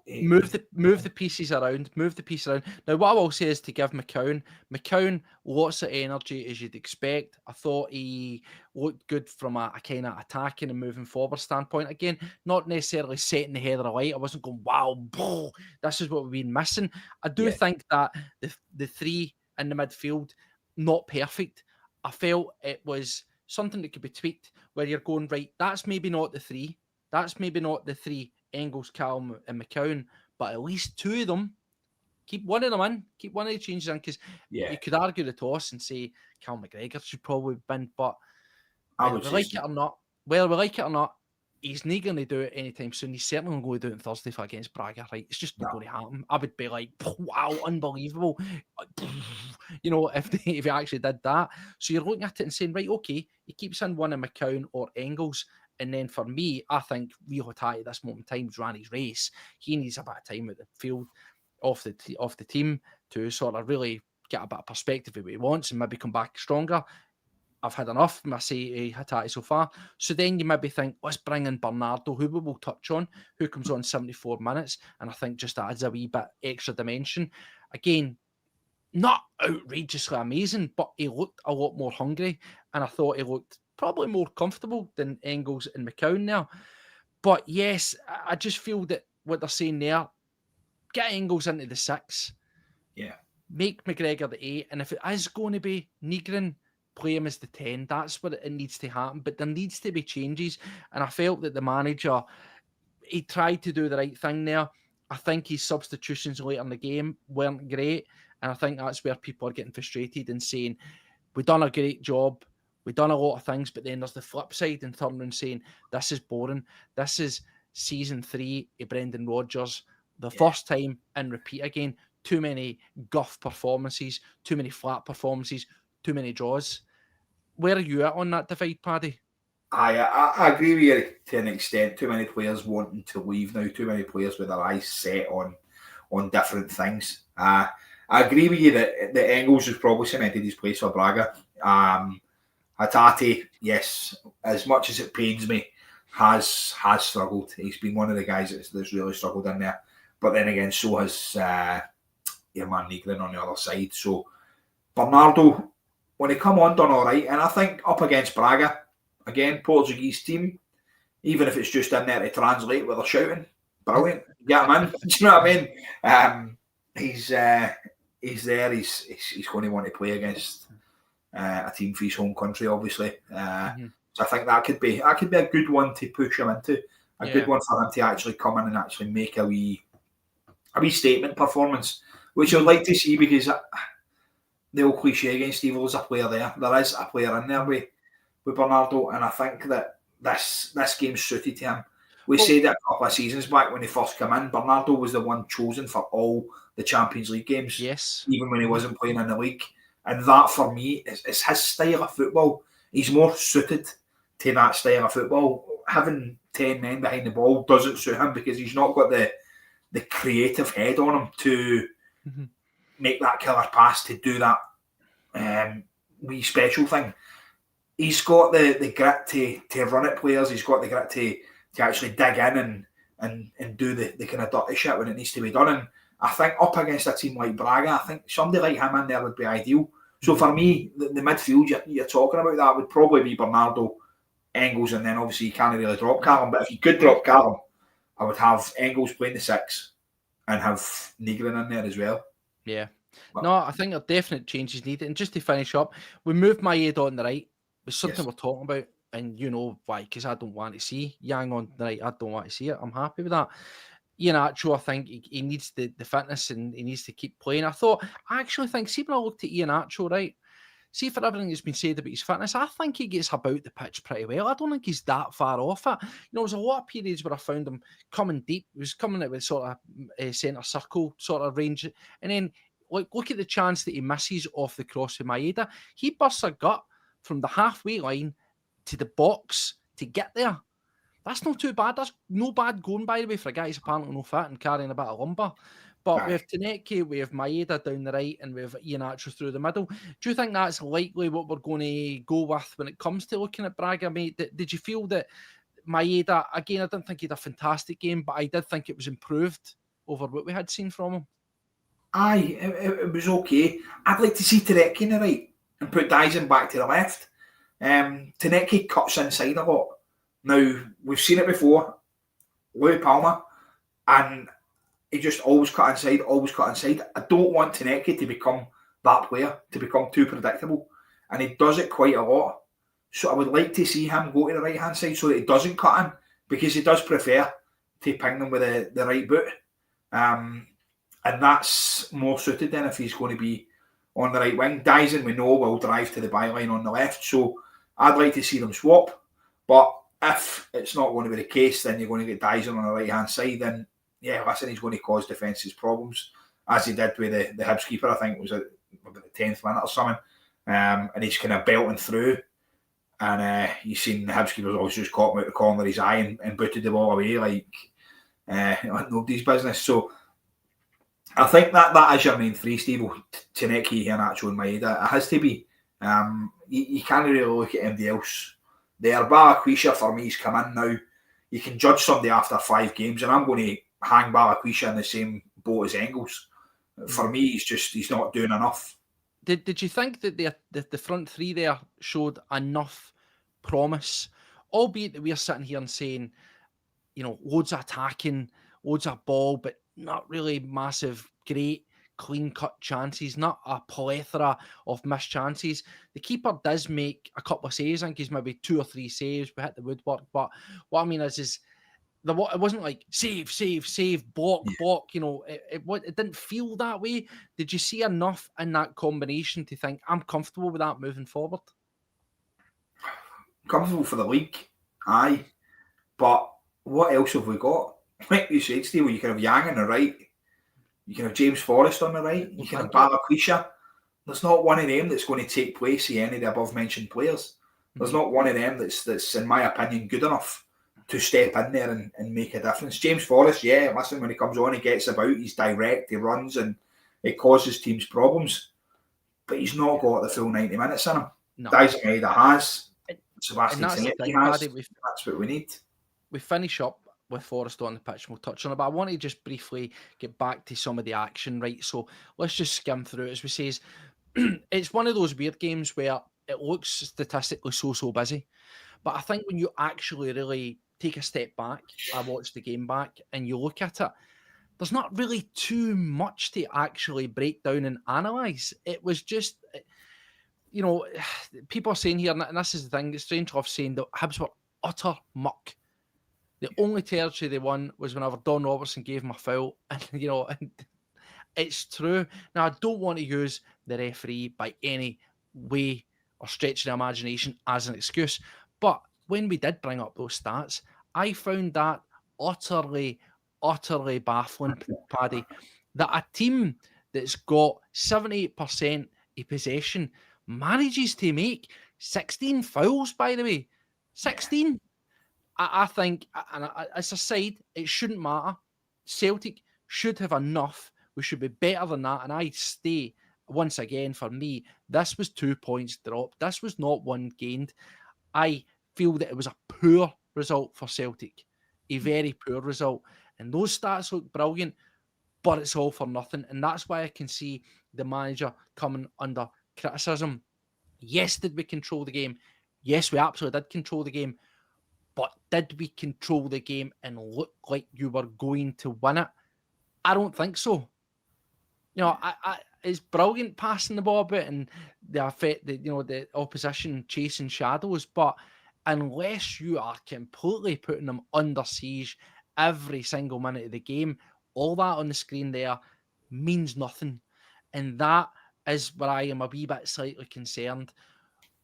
S1: move the pieces around. Now, what I will say is to give McCown lots of energy as you'd expect. I thought he looked good from a kind of attacking and moving forward standpoint. Again, not necessarily setting the header alight. I wasn't going, wow, this is what we've been missing. I do think that the three in the midfield, not perfect. I felt it was something that could be tweaked where you're going, right, that's maybe not the three. Engels, Callum and McCown, but at least two of them, keep one of them in, keep one of the changes in, because you could argue the toss and say Callum McGregor should probably have been, but whether we like it or not, he's not going to do it anytime soon. He's certainly going to do it on Thursday against Braga, right? It's just not going to happen. I would be like, wow, unbelievable. If he actually did that. So you're looking at it and saying, right, okay, he keeps in one of McCown or Engels. And then for me, I think Rio Hatate at this moment in time ran his race. He needs a bit of time at the field, off the team, to sort of really get a bit of perspective of what he wants and maybe come back stronger. I've had enough, I say, Hatate so far. So then you maybe think, let's bring in Bernardo, who we will touch on, who comes on 74 minutes, and I think just adds a wee bit extra dimension. Again, not outrageously amazing, but he looked a lot more hungry, and I thought he looked probably more comfortable than Engels and McCown now. But yes, I just feel that what they're saying there, get Engels into the 6.
S2: Yeah.
S1: Make McGregor the 8. And if it is going to be Nygren, play him as the 10. That's what it needs to happen. But there needs to be changes. And I felt that the manager, he tried to do the right thing there. I think his substitutions later in the game weren't great. And I think that's where people are getting frustrated and saying, we've done a great job. We've done a lot of things, but then there's the flip side and turning and saying, this is boring. This is season 3 of Brendan Rodgers. The first time and repeat again. Too many guff performances, too many flat performances, too many draws. Where are you at on that divide, Paddy?
S2: I agree with you to an extent. Too many players wanting to leave now. Too many players with their eyes set on different things. I agree with you that Engels has probably cemented his place for Braga. Hatate, yes, as much as it pains me, has struggled. He's been one of the guys that's really struggled in there. But then again, so has your man Nygren on the other side. So Bernardo, when he come on, done all right. And I think up against Braga, again, Portuguese team, even if it's just in there to translate where they're shouting, brilliant. Get him in. Do you know what I mean? He's there. He's going to want to play against a team for his home country, obviously. So I think that could be a good one to push him into. A good one for him to actually come in and actually make a wee statement performance, which I'd like to see, because the old cliche against evil is a player there. There is a player in there with Bernardo, and I think that this game suited to him. We said it a couple of seasons back when he first came in. Bernardo was the one chosen for all the Champions League games, even when he wasn't playing in the league. And that, for me, is his style of football. He's more suited to that style of football. Having 10 men behind the ball doesn't suit him, because he's not got the creative head on him to make that killer pass, to do that wee special thing. He's got the grit to run at players. He's got the grit to actually dig in and do the kind of dirty shit when it needs to be done. And I think up against a team like Braga, I think somebody like him in there would be ideal. So for me, the midfield you're talking about, that would probably be Bernardo, Engels, and then obviously you can't really drop Callum. But if you could drop Callum, I would have Engels playing the 6 and have Nygren in there as well.
S1: Yeah. No, I think there are definite changes needed. And just to finish up, we moved my head on the right. It's something we're talking about, and you know why, because I don't want to see Yang on the right. I don't want to see it. I'm happy with that. Iheanacho, I think he needs the fitness, and he needs to keep playing. I actually think, see, when I looked at Iheanacho, right, see, for everything that's been said about his fitness, I think he gets about the pitch pretty well. I don't think he's that far off it. There's a lot of periods where I found him coming deep. He was coming out with sort of centre circle sort of range. And then, look at the chance that he misses off the cross with Maeda. He bursts a gut from the halfway line to the box to get there. That's not too bad. That's no bad going, by the way, for a guy who's apparently no fit and carrying a bit of lumber. But we have Taneki, we have Maeda down the right, and we have Iheanacho through the middle. Do you think that's likely what we're going to go with when it comes to looking at Braga, mate? Did you feel that Maeda, again, I didn't think he had a fantastic game, but I did think it was improved over what we had seen from him?
S2: Aye, it was okay. I'd like to see Taneki in the right and put Dyson back to the left. Taneki cuts inside a lot. Now, we've seen it before, Louis Palmer, and he just always cut inside, always cut inside. I don't want Taneki to become that player, to become too predictable. And he does it quite a lot. So I would like to see him go to the right-hand side so that he doesn't cut in, because he does prefer to ping them with the right boot. And that's more suited then if he's going to be on the right wing. Dyson, we know, will drive to the byline on the left. So I'd like to see them swap. But if it's not going to be the case, then you're going to get Dyson on the right-hand side. Then, yeah, listen, he's going to cause defences problems, as he did with the Hibs keeper, I think it was at about the 10th minute or something. And he's kind of belting through. And you've seen the Hibs keeper's always just caught him out the corner of his eye and booted the ball away like nobody's business. So I think that is your main three, Steve. Taneki, Iheanacho and Maeda. It has to be. You can't really look at anybody else there. Balikwisha, for me, has come in now. You can judge somebody after 5 games, and I'm going to hang Balikwisha in the same boat as Engels. For me, he's not doing enough.
S1: Did you think that the front three there showed enough promise? Albeit that we're sitting here and saying, loads of attacking, loads of ball, but not really massive, great, clean-cut chances, not a plethora of missed chances. The keeper does make a couple of saves. I think he's maybe 2 or 3 saves. We hit the woodwork. But what I mean is it wasn't like save, block. It didn't feel that way. Did you see enough in that combination to think I'm comfortable with that moving forward?
S2: Comfortable for the league, aye. But what else have we got? Like you said, Steve, you can have Yang on the right, you can have James Forrest on the right, you can have Balikwisha. There's not one of them that's going to take place of any of the above mentioned players. There's not one of them that's in my opinion good enough to step in there and make a difference. James Forrest, yeah, listen, when he comes on, he gets about, he's direct, he runs, and it causes teams problems. But he's not got the full 90 minutes in him. No. Dyson Maeda has. Sebastian Taneki has. That's what we need.
S1: We finish up with Forrest on the pitch, and we'll touch on it, but I want to just briefly get back to some of the action, right? So let's just skim through it. As we say, it's one of those weird games where it looks statistically so busy. But I think when you actually really take a step back, I watched the game back, and you look at it, there's not really too much to actually break down and analyse. It was just, people are saying here, and this is the thing, it's strange off saying that Hibs were utter muck. The only territory they won was whenever Don Robertson gave him a foul, and and it's true. Now, I don't want to use the referee by any way or stretch the imagination as an excuse, but when we did bring up those stats, I found that utterly baffling, Paddy, that a team that's got 78% of possession manages to make 16 fouls, by the way. 16. I think, and as a side, it shouldn't matter. Celtic should have enough. We should be better than that. And I stay, once again, for me, this was 2 points dropped. This was not 1 gained. I feel that it was a poor result for Celtic. A very poor result. And those stats look brilliant, but it's all for nothing. And that's why I can see the manager coming under criticism. Yes, did we control the game? Yes, we absolutely did control the game. But did we control the game and look like you were going to win it? I don't think so. It's brilliant passing the ball about and the effect, the opposition chasing shadows. But unless you are completely putting them under siege every single minute of the game, all that on the screen there means nothing. And that is where I am a wee bit slightly concerned.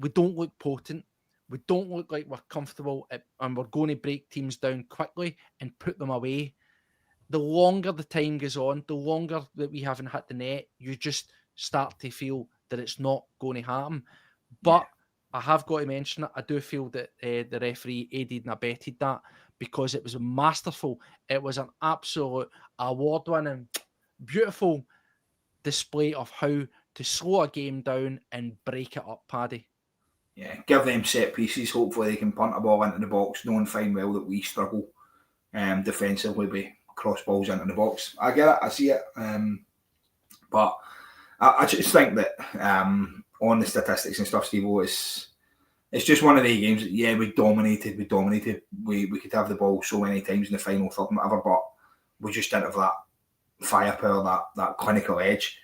S1: We don't look potent. We don't look like we're comfortable and we're going to break teams down quickly and put them away. The longer the time goes on, the longer that we haven't hit the net, you just start to feel that it's not going to happen. But I have got to mention it. I do feel that the referee aided and abetted that because it was masterful. It was an absolute award-winning beautiful display of how to slow a game down and break it up, Paddy.
S2: Yeah, give them set pieces. Hopefully they can punt a ball into the box, knowing fine well that we struggle defensively with cross balls into the box. I get it, I see it. But I just think that on the statistics and stuff, Steve-O, it's just one of the games that, yeah, we dominated. We could have the ball so many times in the final third and whatever, but we just didn't have that firepower, that clinical edge.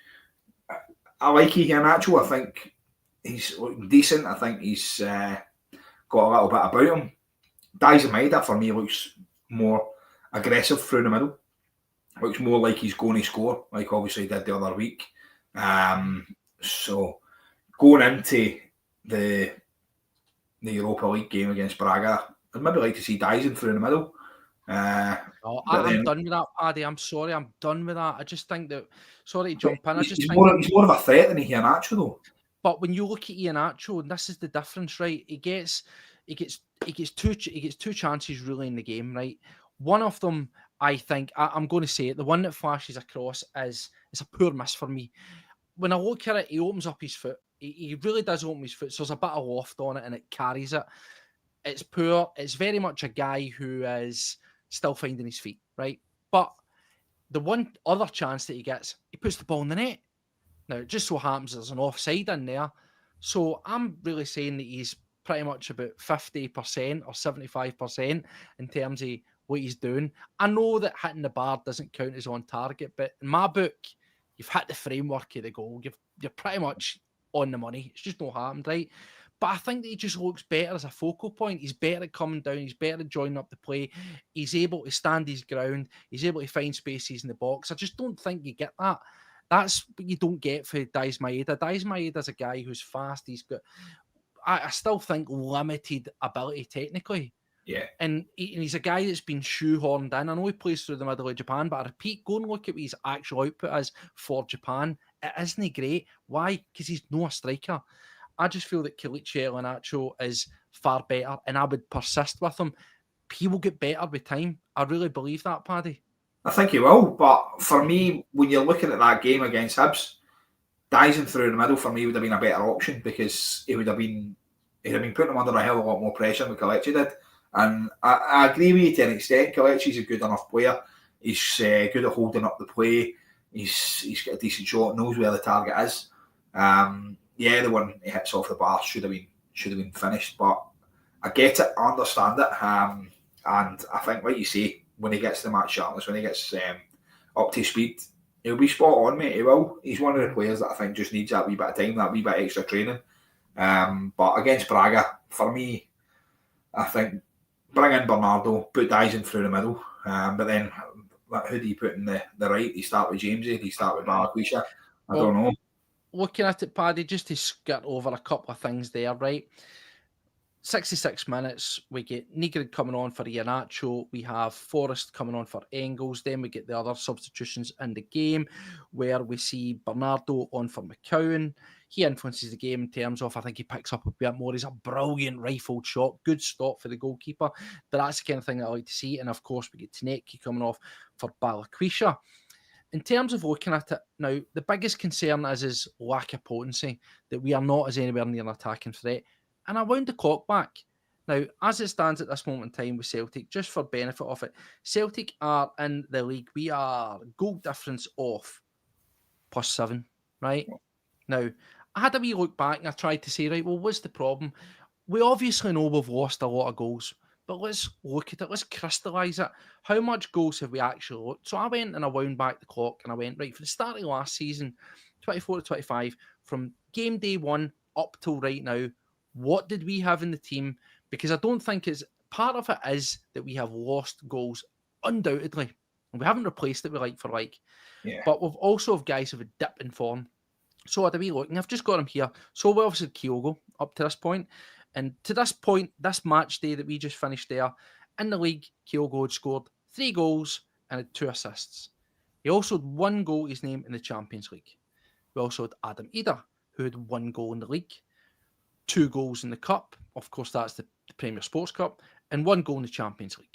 S2: I like Iheanacho. I think he's decent. I think he's got a little bit about him. Daizen Maeda, for me, looks more aggressive through the middle. Looks more like he's going to score, like obviously he did the other week. So going into the Europa League game against Braga, I'd maybe like to see Daizen through the middle.
S1: I'm done with that, Paddy. I'm sorry, I'm done with that. I just think that, sorry to jump in,
S2: he's more of a threat than Iheanacho though.
S1: But when you look at Iheanacho, and this is the difference, right? He gets two chances really in the game, right? One of them, I think, I'm going to say it, the one that flashes across is a poor miss for me. When I look at it, he opens up his foot. He really does open his foot. So there's a bit of loft on it and it carries it. It's poor. It's very much a guy who is still finding his feet, right? But the one other chance that he gets, he puts the ball in the net. Now, it just so happens there's an offside in there. So I'm really saying that he's pretty much about 50% or 75% in terms of what he's doing. I know that hitting the bar doesn't count as on target, but in my book, you've hit the framework of the goal. You're pretty much on the money. It's just not happened, right? But I think that he just looks better as a focal point. He's better at coming down. He's better at joining up the play. He's able to stand his ground. He's able to find spaces in the box. I just don't think you get that. That's what you don't get for Daizen Maeda. Daizen Maeda's a guy who's fast. He's got, I still think, limited ability technically.
S2: Yeah.
S1: And he's a guy that's been shoehorned in. I know he plays through the middle of Japan, but I repeat, go and look at what his actual output is for Japan. It isn't great. Why? Because he's not a striker. I just feel that Kelechi Iheanacho is far better, and I would persist with him. He will get better with time. I really believe that, Paddy.
S2: I think he will, but for me, when you're looking at that game against Hibs, Daizen through the middle for me would have been a better option because he'd have been putting him under a hell of a lot more pressure than Kelechi did. And I agree with you to an extent. Kelechi's a good enough player. He's good at holding up the play. He's got a decent shot, knows where the target is. The one he hits off the bar should have been finished, but I get it, I understand it, and I think, like you say, when he gets the match sharpness, when he gets up to speed, he'll be spot on, mate. He will. He's one of the players that I think just needs that wee bit of time, that wee bit of extra training. But against Braga, for me, I think bring in Bernardo, put Daizen through the middle, but then who do you put in the right? Do you start with Jamesy? Do you start with Balaquisha? I don't know.
S1: Looking at it, Paddy, just to skirt over a couple of things there, right? 66 minutes, we get Negrid coming on for Iheanacho, we have Forrest coming on for Engels, then we get the other substitutions in the game where we see Bernardo on for McCowan. He influences the game in terms of, I think he picks up a bit more. He's a brilliant rifled shot, good stop for the goalkeeper, but that's the kind of thing that I like to see. And of course, we get Taneki coming off for Balaquisha. In terms of looking at it now, the biggest concern is his lack of potency, that we are not as anywhere near an attacking threat. And I wound the clock back. Now, as it stands at this moment in time with Celtic, just for benefit of it, Celtic are in the league. We are goal difference of +7, right? Now, I had a wee look back and I tried to say, right, well, what's the problem? We obviously know we've lost a lot of goals, but let's look at it. Let's crystallise it. How much goals have we actually looked? So I went and I wound back the clock and I went, right, for the start of last season, 24 to 25, from game day one up till right now, what did we have in the team? Because I don't think it's part of it is that we have lost goals undoubtedly. And we haven't replaced it with like for like.
S2: Yeah.
S1: But we've also have guys with a dip in form. So I had a wee look, and I've just got him here. So we obviously had Kyogo up to this point. And to this point, this match day that we just finished there, in the league, Kyogo had scored 3 goals and had 2 assists. He also had 1 goal to his name in the Champions League. We also had Adam Eder, who had 1 goal in the league, 2 goals in the Cup. Of course, that's the Premier Sports Cup, and 1 goal in the Champions League.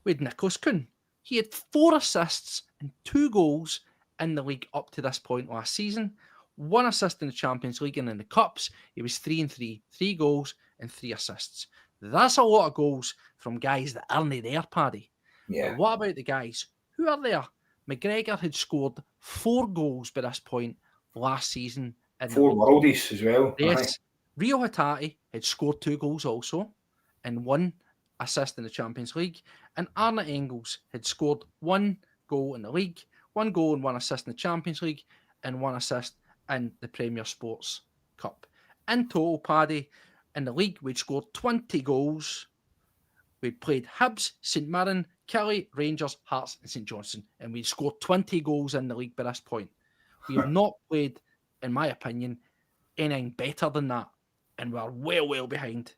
S1: We had Nicholas Kuhn. He had 4 assists and 2 goals in the league up to this point last season. 1 assist in the Champions League and in the Cups. He was 3-3. 3 goals and 3 assists. That's a lot of goals from guys that aren't there, Paddy.
S2: Yeah.
S1: But what about the guys who are there? McGregor had scored 4 goals by this point last season.
S2: 4 worldies as well.
S1: Yes. Rio Hatate had scored 2 goals also and 1 assist in the Champions League. And Arne Engels had scored 1 goal in the league, 1 goal and 1 assist in the Champions League, and 1 assist in the Premier Sports Cup. In total, Paddy, in the league, we'd scored 20 goals. We'd played Hibs, St Mirren, Kelly, Rangers, Hearts, and St Johnstone, and we'd scored 20 goals in the league by this point. We have not played, in my opinion, anything better than that, and we're well behind.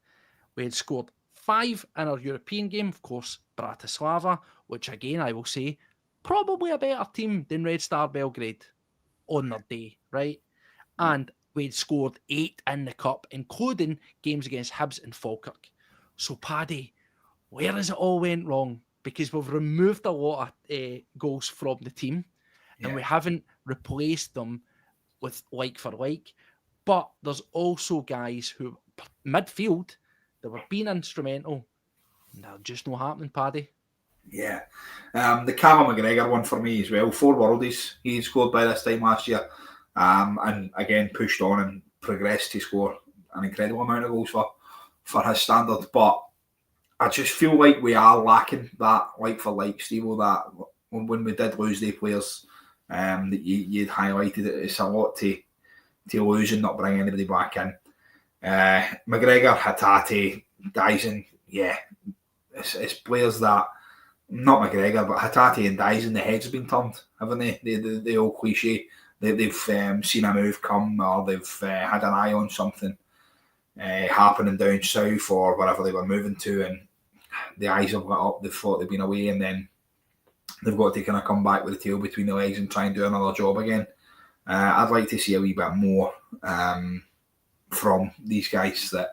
S1: We had scored 5 in our European game, of course, Bratislava, which again, I will say, probably a better team than Red Star Belgrade on their day, right? And we'd scored 8 in the Cup, including games against Hibs and Falkirk. So, Paddy, where has it all went wrong? Because we've removed a lot of goals from the team, and we haven't replaced them with like for like. But there's also guys who, midfield, that were being instrumental, and they're just not happening, Paddy.
S2: Yeah. The Callum McGregor one for me as well. 4 worldies he scored by this time last year. And again, pushed on and progressed to score an incredible amount of goals for his standard. But I just feel like we are lacking that like for like, Steve, that when we did lose the players that you'd highlighted, it's a lot to lose and not bring anybody back in. McGregor, Hatate, Dyson, it's players that, not McGregor, but Hatate and Dyson, the heads have been turned, haven't they? The old cliche. They've seen a move come, or they've had an eye on something happening down south or wherever they were moving to, and the eyes have lit up. They've thought they've been away, and then they've got to kind of come back with the tail between the legs and try and do another job again. I'd like to see a wee bit more from these guys that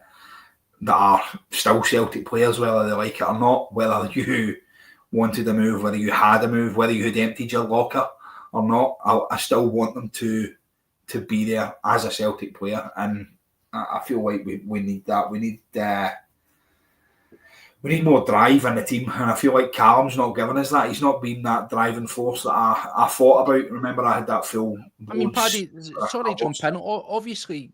S2: are still Celtic players, whether they like it or not, whether you wanted a move, whether you had a move, whether you had emptied your locker or not. I still want them to be there as a Celtic player, and I feel like we need that. We need more drive in the team, and I feel like Callum's not giving us that. He's not been that driving force that I thought about. Remember, I had that full.
S1: I mean, Paddy, sorry to jump in. Obviously,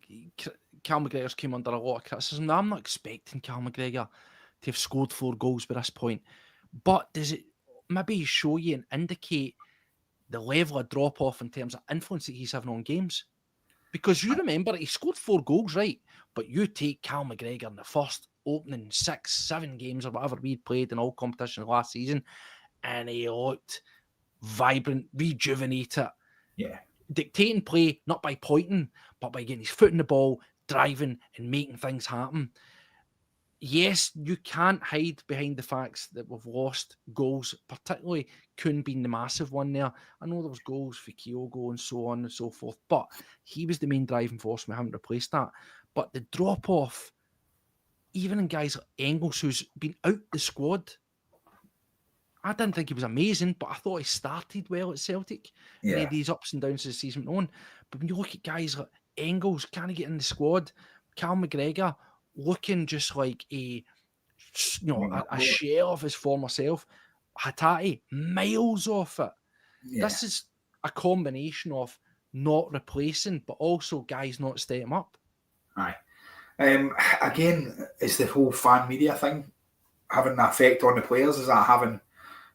S1: Cal McGregor's came under a lot of criticism. Now, I'm not expecting Cal McGregor to have scored 4 goals by this point, but does it maybe show you and indicate the level of drop-off in terms of influence that he's having on games? Because you remember, he scored 4 goals, right? But you take Cal McGregor in the first opening 6-7 games or whatever we'd played in all competitions last season, and he looked vibrant, rejuvenated, dictating play, not by pointing, but by getting his foot in the ball, driving and making things happen. Yes, you can't hide behind the facts that we've lost goals, particularly Kuhn being the massive one there. I know there was goals for Kyogo and so on and so forth, but he was the main driving force. We haven't replaced that. But the drop-off, even in guys like Engels, who's been out the squad, I didn't think he was amazing, but I thought he started well at Celtic. Yeah. And he had these ups and downs as the season went on. But when you look at guys like Engels, can't he get in the squad? Cal McGregor, looking just like a shell of his former self. Hatate, miles off it. Yeah. This is a combination of not replacing, but also guys not stepping up.
S2: Aye. Again, is the whole fan media thing having an effect on the players? Is that having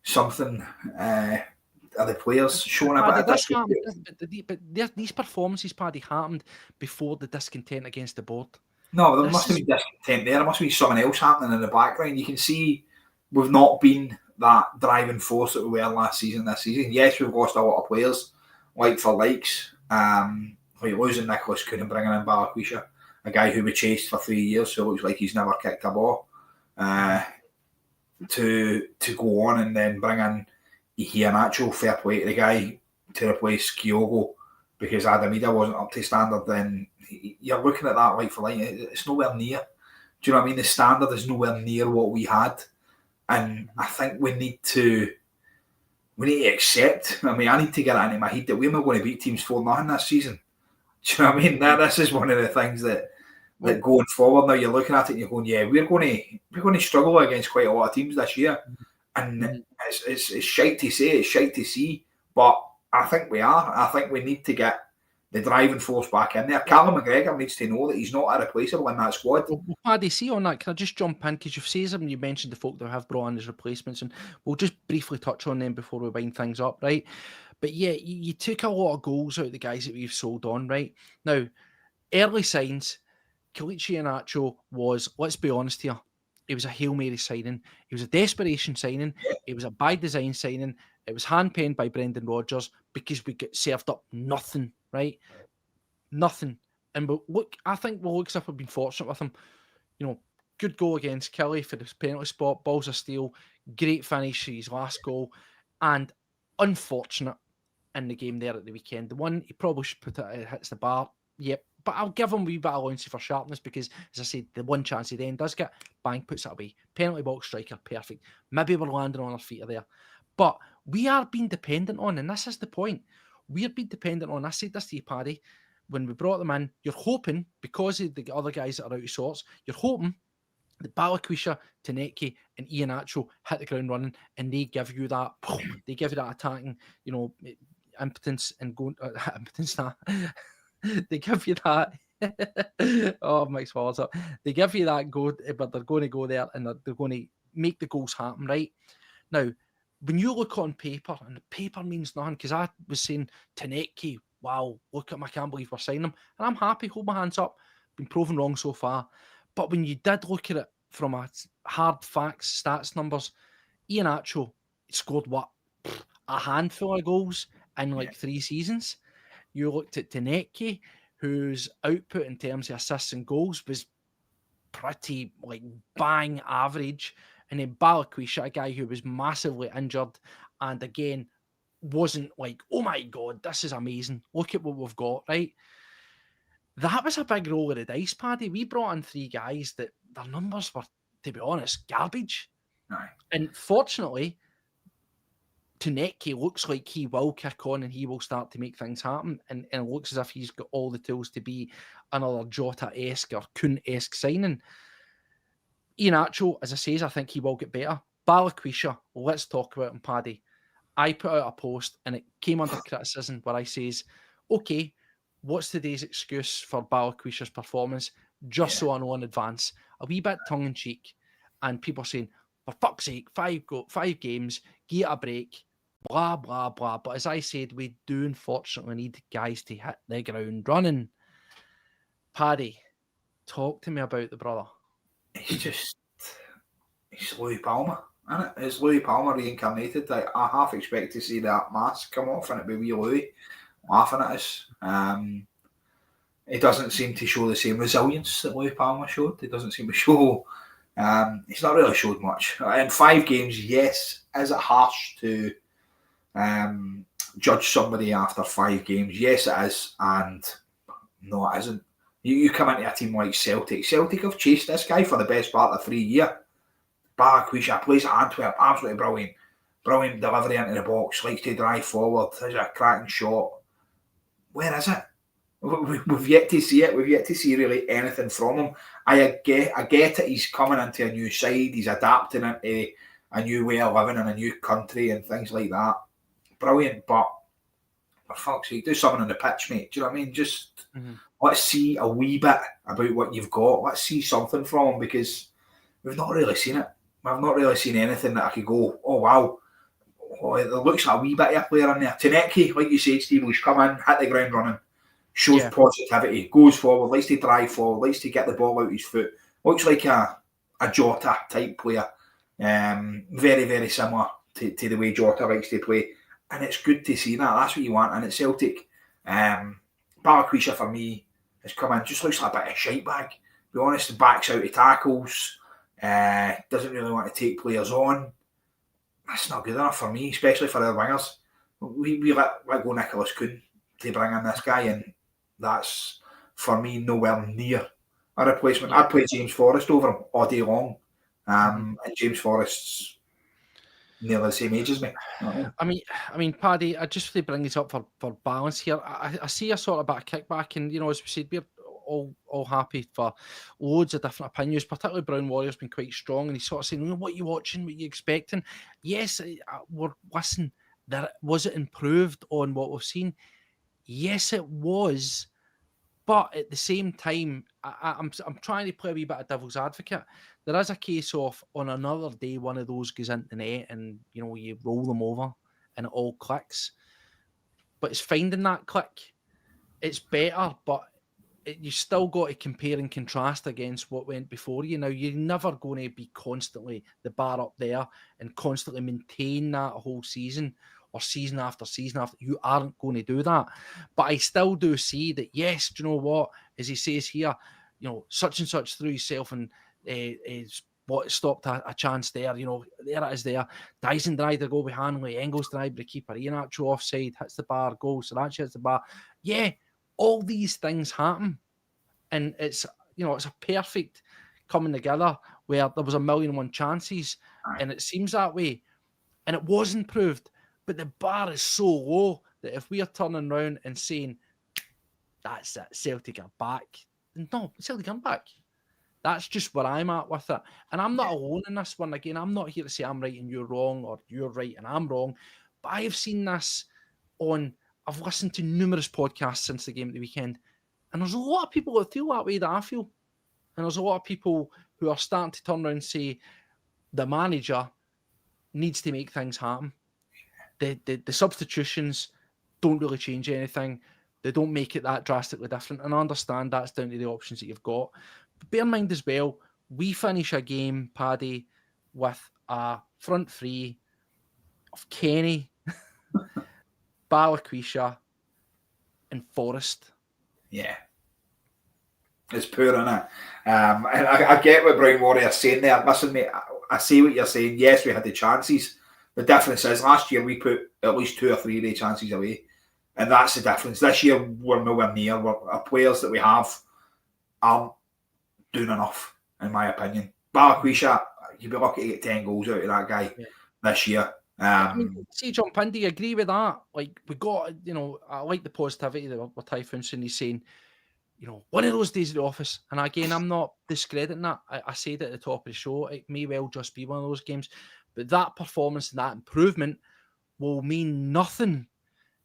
S2: something? Are the players showing a bit
S1: but these performances, Paddy, happened before the discontent against the board.
S2: No, there must be discontent there. There must be something else happening in the background. You can see we've not been that driving force that we were last season, this season. Yes, we've lost a lot of players, like for likes. Like losing Nicholas Kuhn and bringing in Balikwisha, a guy who we chased for 3 years, so it looks like he's never kicked a ball. To go on and then bring in Iheanacho, fair play to the guy, to replace Kyogo, because Adamida wasn't up to standard, then you're looking at that like for like, it's nowhere near. Do you know what I mean? The standard is nowhere near what we had. And I think we need to we need to accept. I mean, I need to get it into my head that we're not going to beat teams 4-0 this season. Do you know what I mean? This is one of the things that going forward now you're looking at it and you're going, yeah, we're going to struggle against quite a lot of teams this year, and it's shite to say, it's shite to see, but I think we are. I think we need to get the driving force back in there. Callum McGregor needs to know that he's not irreplaceable in that squad.
S1: Well, Paddy, see on that, can I just jump in? Because you've said them, you mentioned the folk that have brought in as replacements, and we'll just briefly touch on them before we wind things up, right? But yeah, you took a lot of goals out of the guys that we've sold on, right? Now, early signs, Kelechi Iheanacho was, let's be honest here, it was a Hail Mary signing. It was a desperation signing. It was a by design signing. It was hand-penned by Brendan Rodgers because we get served up nothing, right? Nothing. And look, I think we'll look as if we've been fortunate with him. You know, good goal against Kelly for the penalty spot, balls of steel, great finish, his last goal, and unfortunate in the game there at the weekend. The one he probably should put it hits the bar. Yep. But I'll give him a wee bit of allowance for sharpness because, as I said, the one chance he then does get, bang, puts it away. Penalty box striker, perfect. Maybe we're landing on our feet there. But we are being dependent on, and this is the point, we're being dependent on, I said this to you, Paddy, when we brought them in, you're hoping, because of the other guys that are out of sorts, you're hoping that Balikwisha, Taneki, and Iheanacho hit the ground running, and they give you that attacking, impotence and going impotence. They give you that. Oh, Mike's falls up. They give you that go, but they're going to go there and they're going to make the goals happen, right? Now, when you look on paper, and the paper means nothing, because I was saying Taneki, wow, look at him, I can't believe we're signing him. And I'm happy, hold my hands up, been proven wrong so far. But when you did look at it from a hard facts, stats numbers, Iheanacho scored what? A handful of goals in 3 seasons. You looked at Taneki, whose output in terms of assists and goals was pretty bang average. And then Balikwisha, a guy who was massively injured and again wasn't oh my God, this is amazing. Look at what we've got, right? That was a big roll of the dice, Paddy. We brought in 3 guys that their numbers were, to be honest, garbage.
S2: Aye.
S1: And fortunately, Taneki looks like he will kick on and he will start to make things happen. And it looks as if he's got all the tools to be another Jota-esque or Kun-esque signing. Iheanacho, as I say, I think he will get better. Balikwisha, let's talk about him, Paddy. I put out a post and it came under criticism where I says, okay, what's today's excuse for Balikwisha's performance? Just so I know in advance. A wee bit tongue-in-cheek. And people saying, for fuck's sake, 5 games, give it a break. Blah, blah, blah. But as I said, we do unfortunately need guys to hit the ground running. Paddy, talk to me about the brother.
S2: He's Louis Palmer, isn't it? It's Louis Palmer reincarnated. I half expect to see that mask come off and it be wee Louis laughing at us. He doesn't seem to show the same resilience that Louis Palmer showed. He doesn't seem to show... he's not really showed much. In 5 games, yes. Is it harsh to judge somebody after 5 games? Yes, it is. And no, it isn't. You come into a team like Celtic. Celtic have chased this guy for the best part of 3 years. Balikwisha plays at Antwerp, absolutely brilliant. Brilliant delivery into the box, likes to drive forward, has a cracking shot. Where is it? We've yet to see it. We've yet to see really anything from him. I get it. He's coming into a new side. He's adapting into a new way of living in a new country and things like that. Brilliant, but for fuck's sake, do something on the pitch, mate. Do you know what I mean? Just let's see a wee bit about what you've got. Let's see something from him because we've not really seen it. I've not really seen anything that I could go, oh wow, it looks like a wee bit of a player in there. Taneki, like you said, Steve, he's come in, hit the ground running. Shows positivity, goes forward, likes to drive forward, likes to get the ball out his foot. Looks like a Jota type player. Very, very similar to the way Jota likes to play. And it's good to see that. That's what you want. And at Celtic, Balikwisha for me has come in, just looks like a bit of a shite bag. To be honest, backs out of tackles, doesn't really want to take players on. That's not good enough for me, especially for our wingers. We let go Nicholas Kuhn to bring in this guy, and that's, for me, nowhere near a replacement. I'd play James Forrest over him all day long. And James Forrest's nearly the same age as me.
S1: I mean, Paddy, I just really bring this up for balance here. I see a sort of bit of kickback, and as we said, we're all happy for loads of different opinions. Particularly Brown Warrior's been quite strong, and he's sort of saying, "What are you watching? What are you expecting?" Yes, listen. Was it improved on what we've seen? Yes, it was. But at the same time, I'm trying to play a wee bit of devil's advocate. There is a case of on another day, one of those goes into the net and, you roll them over and it all clicks. But it's finding that click. It's better, but you still got to compare and contrast against what went before you. Now, you're never going to be constantly the bar up there and constantly maintain that whole season or season after season after. You aren't going to do that. But I still do see that, yes, do you know what? As he says here, such and such threw himself and what stopped a chance there. There it is there. Dyson denied the goal with Hanley. Engels denied the keeper. Iheanacho offside, hits the bar, goal. Sriracha hits the bar. Yeah, all these things happen. And it's a perfect coming together where there was 1,000,001 chances. And it seems that way. And it was improved. But the bar is so low that if we are turning around and saying, that's it, Celtic are back. No, Celtic aren't back. That's just where I'm at with it. And I'm not alone in this one. Again, I'm not here to say I'm right and you're wrong, or you're right and I'm wrong. But I have seen this I've listened to numerous podcasts since the game at the weekend. And there's a lot of people that feel that way that I feel. And there's a lot of people who are starting to turn around and say the manager needs to make things happen. The substitutions don't really change anything. They don't make it that drastically different. And I understand that's down to the options that you've got. But bear in mind as well, we finish a game, Paddy, with a front three of Kenny, Balikwisha, and Forrest.
S2: Yeah. It's poor, isn't it? And I get what Brown Warrior's saying there. Listen, mate, I see what you're saying. Yes, we had the chances. The difference is last year we put at least 2 or 3 of the chances away. And that's the difference. This year we're nowhere near. Our players that we have aren't doing enough, in my opinion. Balikwisha, you'd be lucky to get 10 goals out of that guy this year.
S1: See, John Pin, do you agree with that? Like, we got, I like the positivity that what Typhoon Sunni's saying. One of those days at the office. And again, I'm not discrediting that. I said at the top of the show, it may well just be one of those games. But that performance and that improvement will mean nothing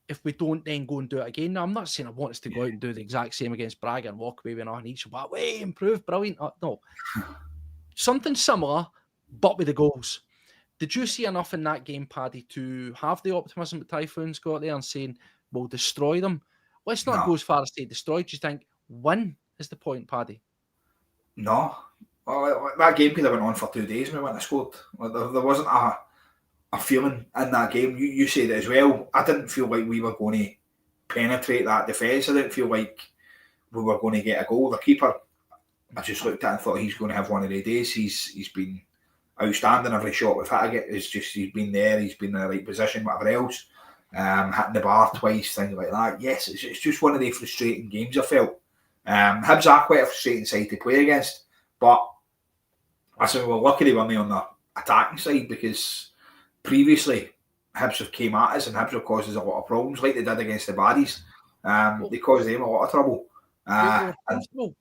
S1: if we don't then go and do it again. Now, I'm not saying I want us to go out and do the exact same against Braga and walk away with nothing each. But way improve, brilliant. No. Something similar, but with the goals. Did you see enough in that game, Paddy, to have the optimism that Typhoon's got there and saying, we'll destroy them? Let's not go as far as say destroy. Do you think win is the point, Paddy?
S2: No. Well, that game could have went on for 2 days when we went and scored. There wasn't a feeling in that game. You said it as well. I didn't feel like we were going to penetrate that defence. I didn't feel like we were going to get a goal. The keeper, I just looked at and thought he's going to have one of the days. He's been outstanding. Every shot we've had to get, he's been there. He's been in the right position, whatever else. Hitting the bar twice, things like that. Yes, it's just one of the frustrating games I felt. Hibs are quite a frustrating side to play against, but I said we're lucky they weren't on the attacking side, because previously Hibs have came at us and Hibs have caused us a lot of problems, like they did against the Baddies. They caused them a lot of trouble.
S1: We were comfortable.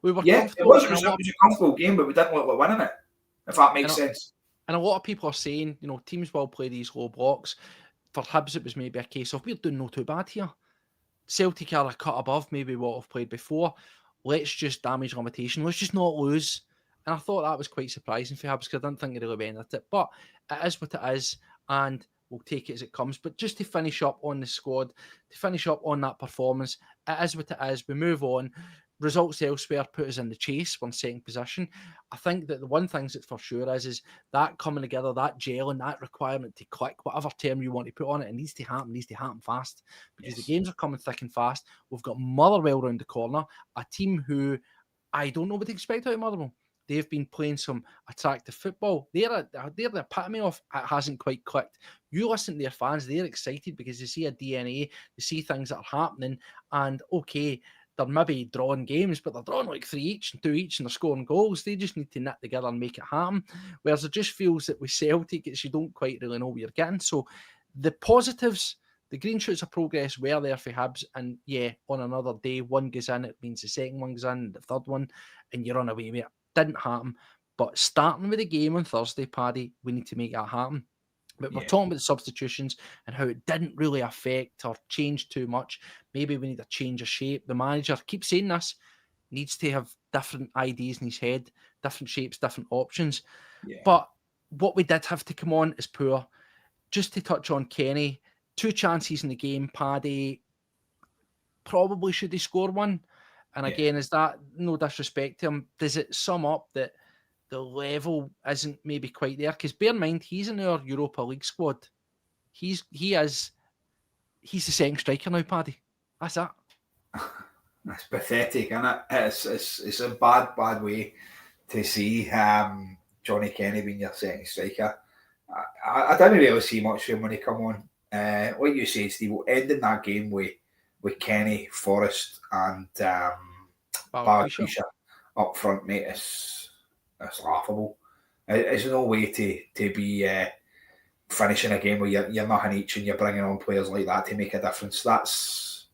S1: We were comfortable.
S2: It was a comfortable game, but we didn't look like winning it, if that makes sense.
S1: And a lot of people are saying, teams will play these low blocks. For Hibs, it was maybe a case of, we're doing no too bad here. Celtic are a cut above maybe what I've played before. Let's just damage limitation. Let's just not lose. And I thought that was quite surprising for Hibs, because I didn't think they really went at it. But it is what it is, and we'll take it as it comes. But just to finish up on the squad, to finish up on that performance, it is what it is. We move on. Results elsewhere put us in the chase. We're in second position. I think that the one thing that's for sure is that coming together, that gel, and that requirement to click, whatever term you want to put on it, it needs to happen fast, because the games are coming thick and fast. We've got Motherwell round the corner, a team who I don't know what to expect out of Motherwell. They've been playing some attractive football. They're the epitome of it hasn't quite clicked. You listen to their fans, they're excited because they see a DNA, they see things that are happening, and okay, they're maybe drawing games, but they're drawing like 3 each and 2 each, and they're scoring goals. They just need to knit together and make it happen. Whereas it just feels that with Celtic, you don't quite really know what you're getting. So the positives, the green shoots of progress were there for Hibs, and yeah, on another day, one goes in, it means the second one goes in, the third one, and you're on away with it. Didn't happen. But starting with the game on Thursday, Paddy, we need to make that happen. But we're talking about the substitutions and how it didn't really affect or change too much. Maybe we need a change of shape. The manager, keeps saying this, needs to have different ideas in his head, different shapes, different options.
S2: Yeah.
S1: But what we did have to come on is poor. Just to touch on Kenny, 2 chances in the game, Paddy, probably should he score one? And again, is that no disrespect to him? Does it sum up that the level isn't maybe quite there? Because bear in mind, he's in our Europa League squad. He's the second striker now, Paddy. That's it.
S2: That's pathetic, isn't it? It's a bad way to see Johnny Kenny being your second striker. I didn't really see much of him when he come on. Like you say, Steve, ending that game with Kenny, Forrest, and Barakisha up front, mate, it's laughable. There's no way to be finishing a game where you're nothing each and you're bringing on players like that to make a difference. That's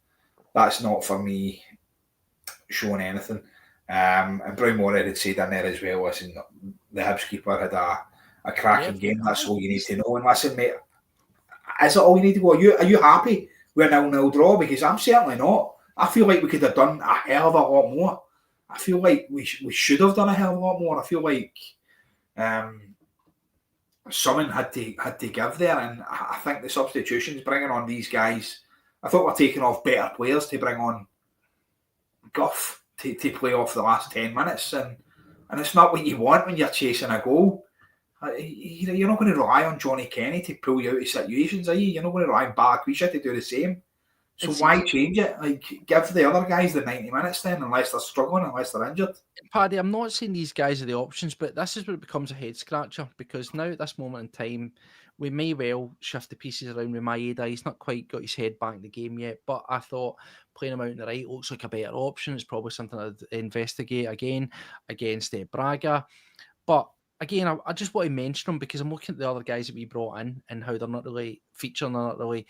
S2: not for me showing anything. And Brown Moore had said in there as well, listen, the Hibs keeper had a cracking game. That's all you need to know. And listen, mate, is it all you need to go? Are you happy with a 0-0 draw? Because I'm certainly not. I feel like we could have done a hell of a lot more. I feel like we should have done a hell of a lot more. I feel like something had to give there, and I think the substitutions, bringing on these guys, I thought we're taking off better players to bring on Guff to play off the last 10 minutes, and it's not what you want when you're chasing a goal. You're not going to rely on Johnny Kenny to pull you out of situations, are you? You're not going to rely on Barakisha to do the same. So why change it? Like, give the other guys the 90 minutes then, unless they're struggling, unless they're injured.
S1: Paddy, I'm not saying these guys are the options, but this is where it becomes a head scratcher, because now at this moment in time, we may well shift the pieces around with Maeda. He's not quite got his head back in the game yet, but I thought playing him out on the right looks like a better option. It's probably something I'd investigate again against Braga. But again, I just want to mention them because I'm looking at the other guys that we brought in and how they're not really featuring, they're not really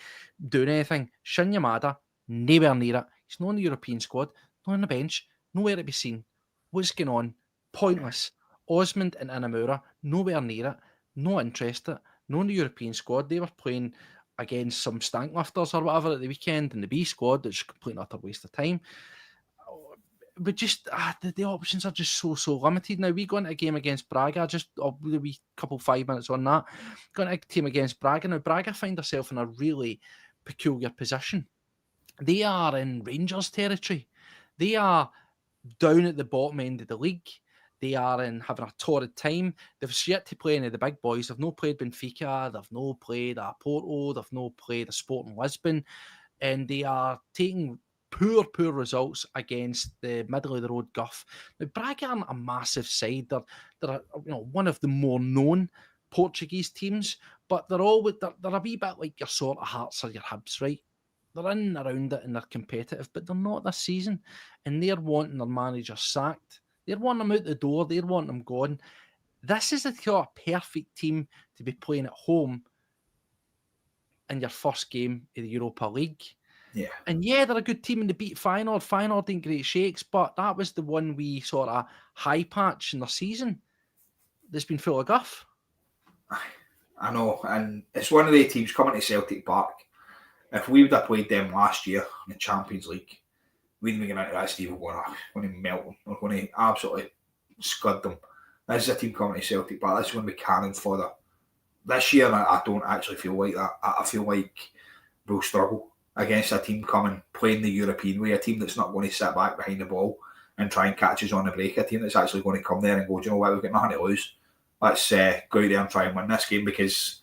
S1: doing anything. Shin Yamada, nowhere near it. He's not on the European squad, not on the bench, nowhere to be seen. What's going on? Pointless. Osmond and Inamura, nowhere near it, no interest in it, no in the European squad. They were playing against some stank lifters or whatever at the weekend in the B squad. It's a complete and utter waste of time. But just the options are just so limited. Now we go into a game against Braga, just a wee couple 5 minutes on that. Going into a team against Braga. Now Braga find themselves in a really peculiar position. They are in Rangers territory. They are down at the bottom end of the league. They are having a torrid time. They've yet to play any of the big boys. They've not played Benfica. They've not played Porto. They've not played Sporting Lisbon. And they are taking poor results against the middle of the road Guff. Now, Braga aren't a massive side. They're one of the more known Portuguese teams, but they're a wee bit like your sort of Hearts or your Hibs, right? They're in and around it and they're competitive, but they're not this season. And they're wanting their manager sacked. They're wanting them out the door. They're wanting them gone. This is the kind of perfect team to be playing at home in your first game of the Europa League.
S2: Yeah.
S1: And yeah, they're a good team in the beat Feyenoord. Feyenoord didn't great shakes, but that was the one wee sort of high patch in their season that's been full of guff.
S2: I know, and it's one of the teams coming to Celtic Park. If we would have played them last year in the Champions League, we'd be going into that, Steve, we're going to melt them. We're going to absolutely scud them. This is a team coming to Celtic Park. This is going to be cannon fodder. This year, I don't actually feel like that. I feel like we'll struggle against a team playing the European way, a team that's not going to sit back behind the ball and try and catch us on the break, a team that's actually going to come there and go, do you know what, we've got nothing to lose. Let's go out there and try and win this game, because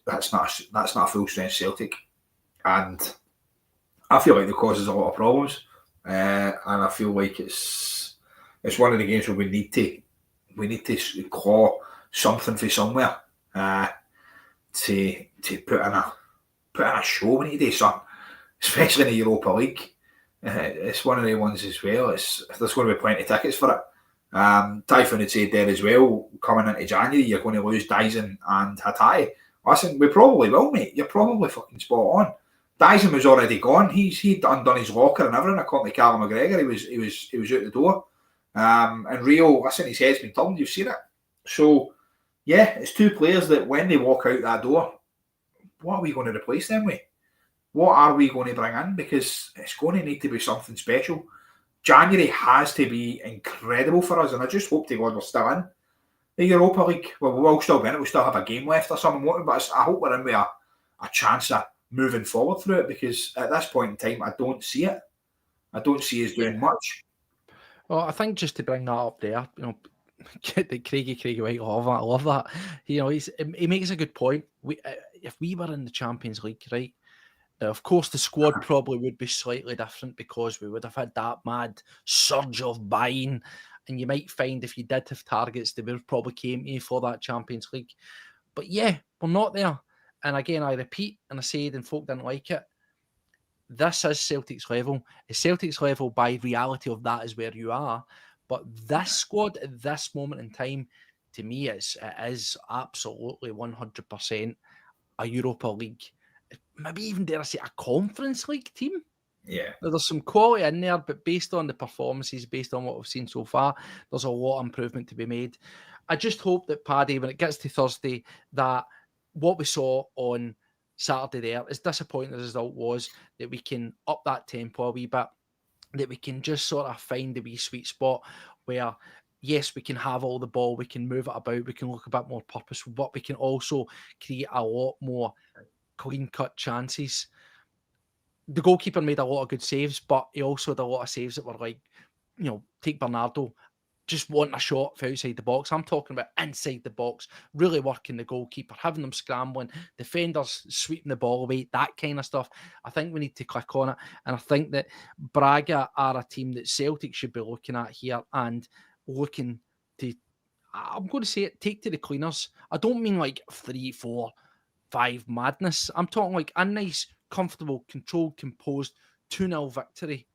S2: that's not a full-strength Celtic. And I feel like it causes a lot of problems. And I feel like it's one of the games where we need to claw something from somewhere to put in a show. We need to do something, especially in the Europa League. It's one of the ones as well. There's going to be plenty of tickets for it. Typhoon had said there as well, coming into January, you're going to lose Dyson and Hatai. Listen, we probably will, mate. You're probably fucking spot on. Dyson was already gone. He'd undone his locker and everything. According to Callum McGregor, he was out the door. And Rio, listen, his head's been turned. You've seen it. So yeah, it's two players that when they walk out that door, what are we going to replace them with? What are we going to bring in? Because it's going to need to be something special. January has to be incredible for us, and I just hope to God we're still in the Europa League. Well, we'll still be in it. We'll still have a game left or something, but I hope we're in with a chance of moving forward through it, because at this point in time, I don't see it. I don't see us doing much.
S1: Well, I think just to bring that up there, get the Craigie White. I love that. He makes a good point. If we were in the Champions League, right? Of course, the squad probably would be slightly different because we would have had that mad surge of buying. And you might find if you did have targets, they would have probably came to you for that Champions League. But yeah, we're not there. And again, I repeat, and I said, and folk didn't like it, this is Celtic's level. It's Celtic's level by reality of that is where you are. But this squad at this moment in time, to me, it is absolutely 100% a Europa League, maybe even dare I say a Conference League team.
S2: Yeah.
S1: There's some quality in there, but based on the performances, based on what we've seen so far, there's a lot of improvement to be made. I just hope that, Paddy, when it gets to Thursday, that what we saw on Saturday there, as disappointing as the result was, that we can up that tempo a wee bit, that we can just sort of find the wee sweet spot where, yes, we can have all the ball, we can move it about, we can look a bit more purposeful, but we can also create a lot more clean-cut chances. The goalkeeper made a lot of good saves, but he also had a lot of saves that were like, take Bernardo, just wanting a shot for outside the box. I'm talking about inside the box, really working the goalkeeper, having them scrambling, defenders sweeping the ball away, that kind of stuff. I think we need to click on it. And I think that Braga are a team that Celtic should be looking at here and looking to, I'm going to say it, take to the cleaners. I don't mean like 3, 4, 5 madness. I'm talking like a nice, comfortable, controlled, composed 2-0 victory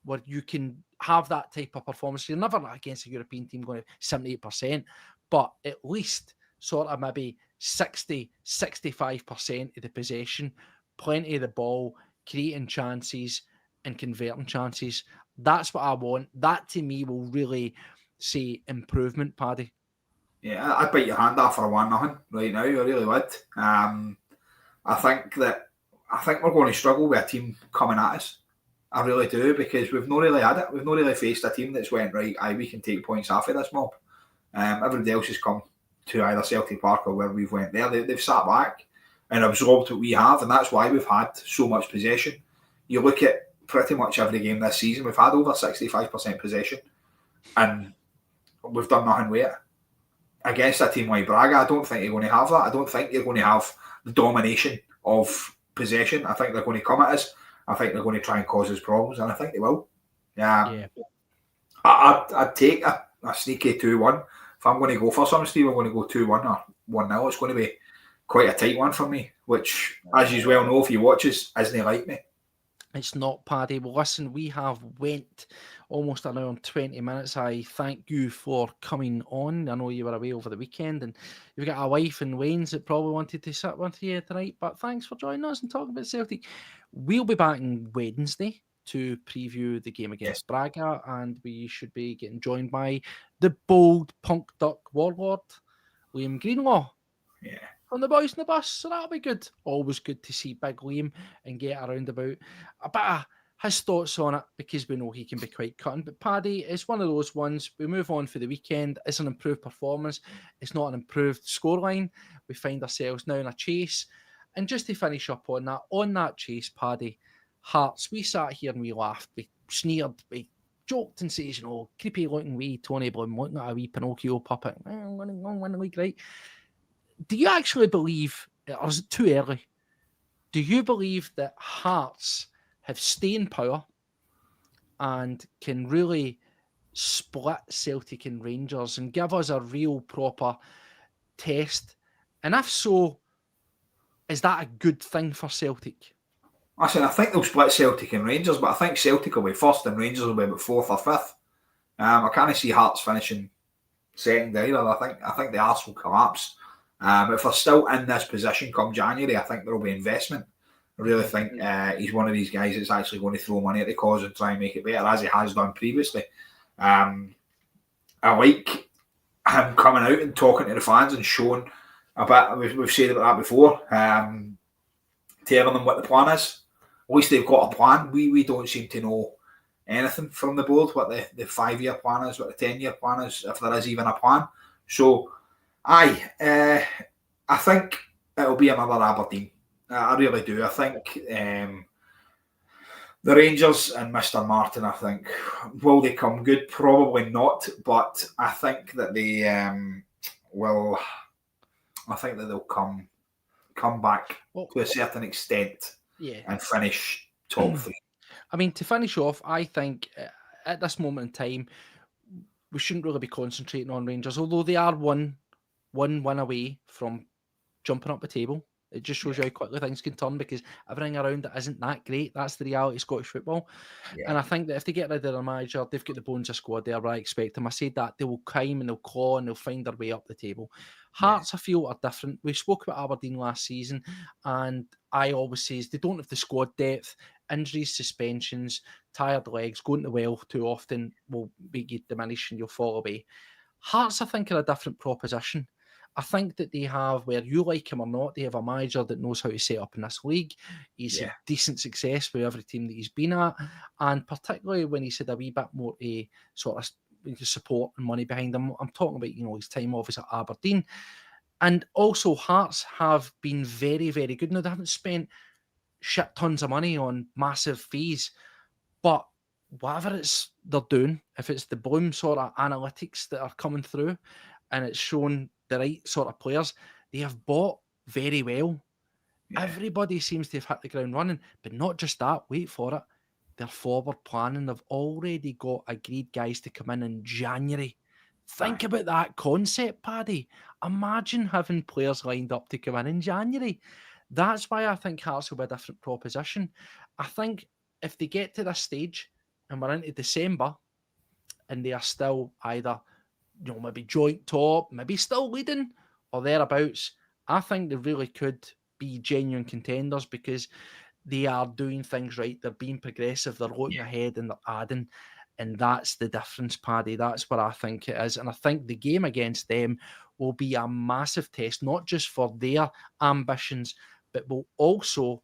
S1: where you can have that type of performance. You're never against a European team going to 78%, but at least sort of maybe 60, 65% of the possession, plenty of the ball, creating chances and converting chances. That's what I want. That to me will really say improvement, Paddy.
S2: Yeah, I'd bite your hand off for a 1-0 right now. I really would. I think we're going to struggle with a team coming at us. I really do, because we've not really had it. We've not really faced a team that's went, right, we can take points off of this mob. Everybody else has come to either Celtic Park or where we've went there. They've sat back and absorbed what we have, and that's why we've had so much possession. You look at pretty much every game this season, we've had over 65% possession, and we've done nothing with it. Against a team like Braga, I don't think you're going to have that. I don't think you're going to have the domination of possession. I think they're going to come at us. I think they're going to try and cause us problems, and I think they will. Yeah. I'd take a sneaky 2-1. If I'm going to go for something, Steve, I'm going to go 2-1 or 1-0. It's going to be quite a tight one for me, which, as you well know, if you watch us, isn't like me.
S1: It's not, Paddy. Well, listen, we have went almost an hour and 20 minutes. I thank you for coming on. I know you were away over the weekend and you've got a wife in Waynes that probably wanted to sit with you tonight, but thanks for joining us and talking about Celtic. We'll be back on Wednesday to preview the game against Braga, and we should be getting joined by the bold punk duck warlord, Liam Greenlaw.
S2: Yeah.
S1: From the boys in the bus, so that'll be good. Always good to see Big Liam and get around about a bit of his thoughts on it, because we know he can be quite cutting. But Paddy, it's one of those ones. We move on for the weekend. It's an improved performance. It's not an improved scoreline. We find ourselves now in a chase. And just to finish up on that chase, Paddy, Hearts, we sat here and we laughed, we sneered, we joked and says, creepy looking wee Tony Bloom looking at a wee Pinocchio puppet. I'm going to win the league, right? Do you actually believe, or is it too early? Do you believe that Hearts have staying power and can really split Celtic and Rangers and give us a real proper test? And if so, is that a good thing for Celtic?
S2: Listen, I think they'll split Celtic and Rangers, but I think Celtic will be first and Rangers will be about 4th or 5th. I can't see Hearts finishing second either. I think the Arse will collapse. If they're still in this position come January, I think there will be investment. I really think he's one of these guys that's actually going to throw money at the cause and try and make it better, as he has done previously. I like him coming out and talking to the fans and showing a bit. We've said about that before. Telling them what the plan is. At least they've got a plan. We don't seem to know anything from the board, what the 5-year plan is, what the 10-year plan is, if there is even a plan. So, I think it'll be another Aberdeen. I really do. I think the Rangers and Mr. Martin, I think, will they come good? Probably not, but I think that they will. I think that they'll come back to a certain extent and finish top 3.
S1: I mean, to finish off, I think at this moment in time, we shouldn't really be concentrating on Rangers, although they are one win away from jumping up the table. It just shows you how quickly things can turn, because everything around it isn't that great. That's the reality of Scottish football. Yeah. And I think that if they get rid of their manager, they've got the bones of squad there, I expect them. I said that they will climb and they'll claw and they'll find their way up the table. Hearts, I feel, are different. We spoke about Aberdeen last season, and I always say they don't have the squad depth. Injuries, suspensions, tired legs, going to the well too often will make you diminish and you'll fall away. Hearts, I think, are a different proposition. I think that they have, where you like him or not, they have a manager that knows how to set up in this league. He's had decent success with every team that he's been at, and particularly when he's had a wee bit more sort of support and money behind him. I'm talking about, his time obviously at Aberdeen. And also Hearts have been very, very good. Now, they haven't spent shit tons of money on massive fees, but whatever they're doing, if it's the Bloom sort of analytics that are coming through and it's shown the right sort of players, they have bought very well. Yeah. Everybody seems to have hit the ground running, but not just that. Wait for it. They're forward planning. They've already got agreed guys to come in January. Think about that concept, Paddy. Imagine having players lined up to come in January. That's why I think Hearts will be a different proposition. I think if they get to this stage and we're into December and they are still either maybe joint top, maybe still leading or thereabouts, I think they really could be genuine contenders, because they are doing things right. They're being progressive. They're looking ahead and they're adding. And that's the difference, Paddy. That's what I think it is. And I think the game against them will be a massive test, not just for their ambitions, but will also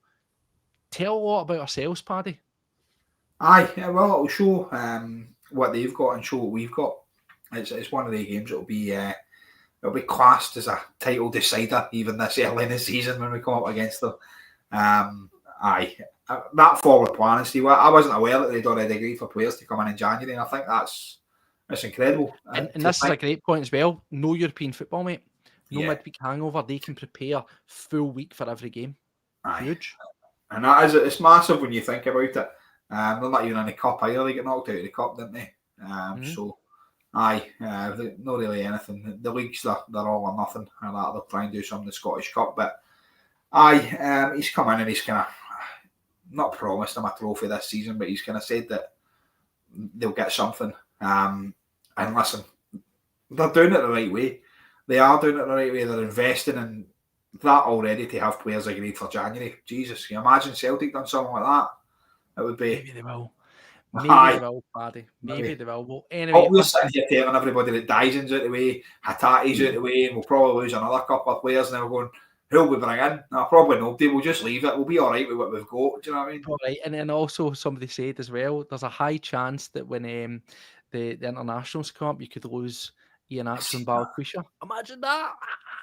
S1: tell a lot about ourselves, Paddy.
S2: Aye, well, it'll show what they've got and show what we've got. It's one of the games that'll be classed as a title decider even this early in the season when we come up against them. That forward planning, Steve, I wasn't aware that they'd already agreed for players to come in January, and I think that's incredible.
S1: And this is a great point as well. No European football, mate. No midweek hangover. They can prepare full week for every game. Huge.
S2: And that it's massive when you think about it. They're not even in the cup either. They get knocked out of the cup, didn't they? So, not really anything. The leagues, they're all or nothing. And that they'll try and do some in the Scottish Cup. But, he's come in and he's kind of not promised them a trophy this season, but he's kind of said that they'll get something. And listen, they're doing it the right way. They are doing it the right way. They're investing in that already to have players agreed for January. Jesus, can you imagine Celtic done something like that? It would be.
S1: Maybe they will. Maybe they will, Paddy. Maybe they will. Well, anyway,
S2: we're sitting here telling everybody that Dyson's out the way, Hatate's out the way, and we'll probably lose another couple of players, and then we're going, who'll we bring in? No, probably nobody. We'll just leave it. We'll be all right with what we've got. Do you know what I mean?
S1: All right. And then also somebody said as well, there's a high chance that when the internationals come up, you could lose Ian Atson and Balikwisha. Imagine that.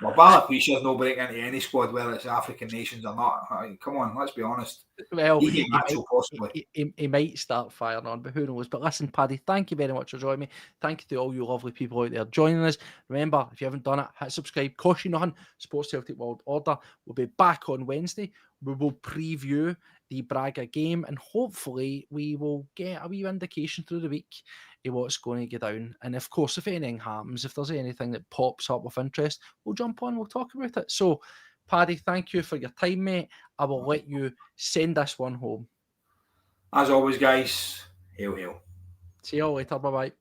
S2: Well, Balikwisha's no break into any squad, whether it's African nations or not. Come on, let's be honest.
S1: Well, he might start firing on, but who knows? But listen, Paddy, thank you very much for joining me. Thank you to all you lovely people out there joining us. Remember, if you haven't done it, hit subscribe. Caution on Sports Celtic World Order. We'll be back on Wednesday. We will preview the Braga game, and hopefully we will get a wee indication through the week of what's going to go down. And of course, if anything happens, if there's anything that pops up of interest, we'll jump on, we'll talk about it. So, Paddy, thank you for your time, mate. I will let you send this one home.
S2: As always, guys, hail, hail.
S1: See you all later. Bye-bye.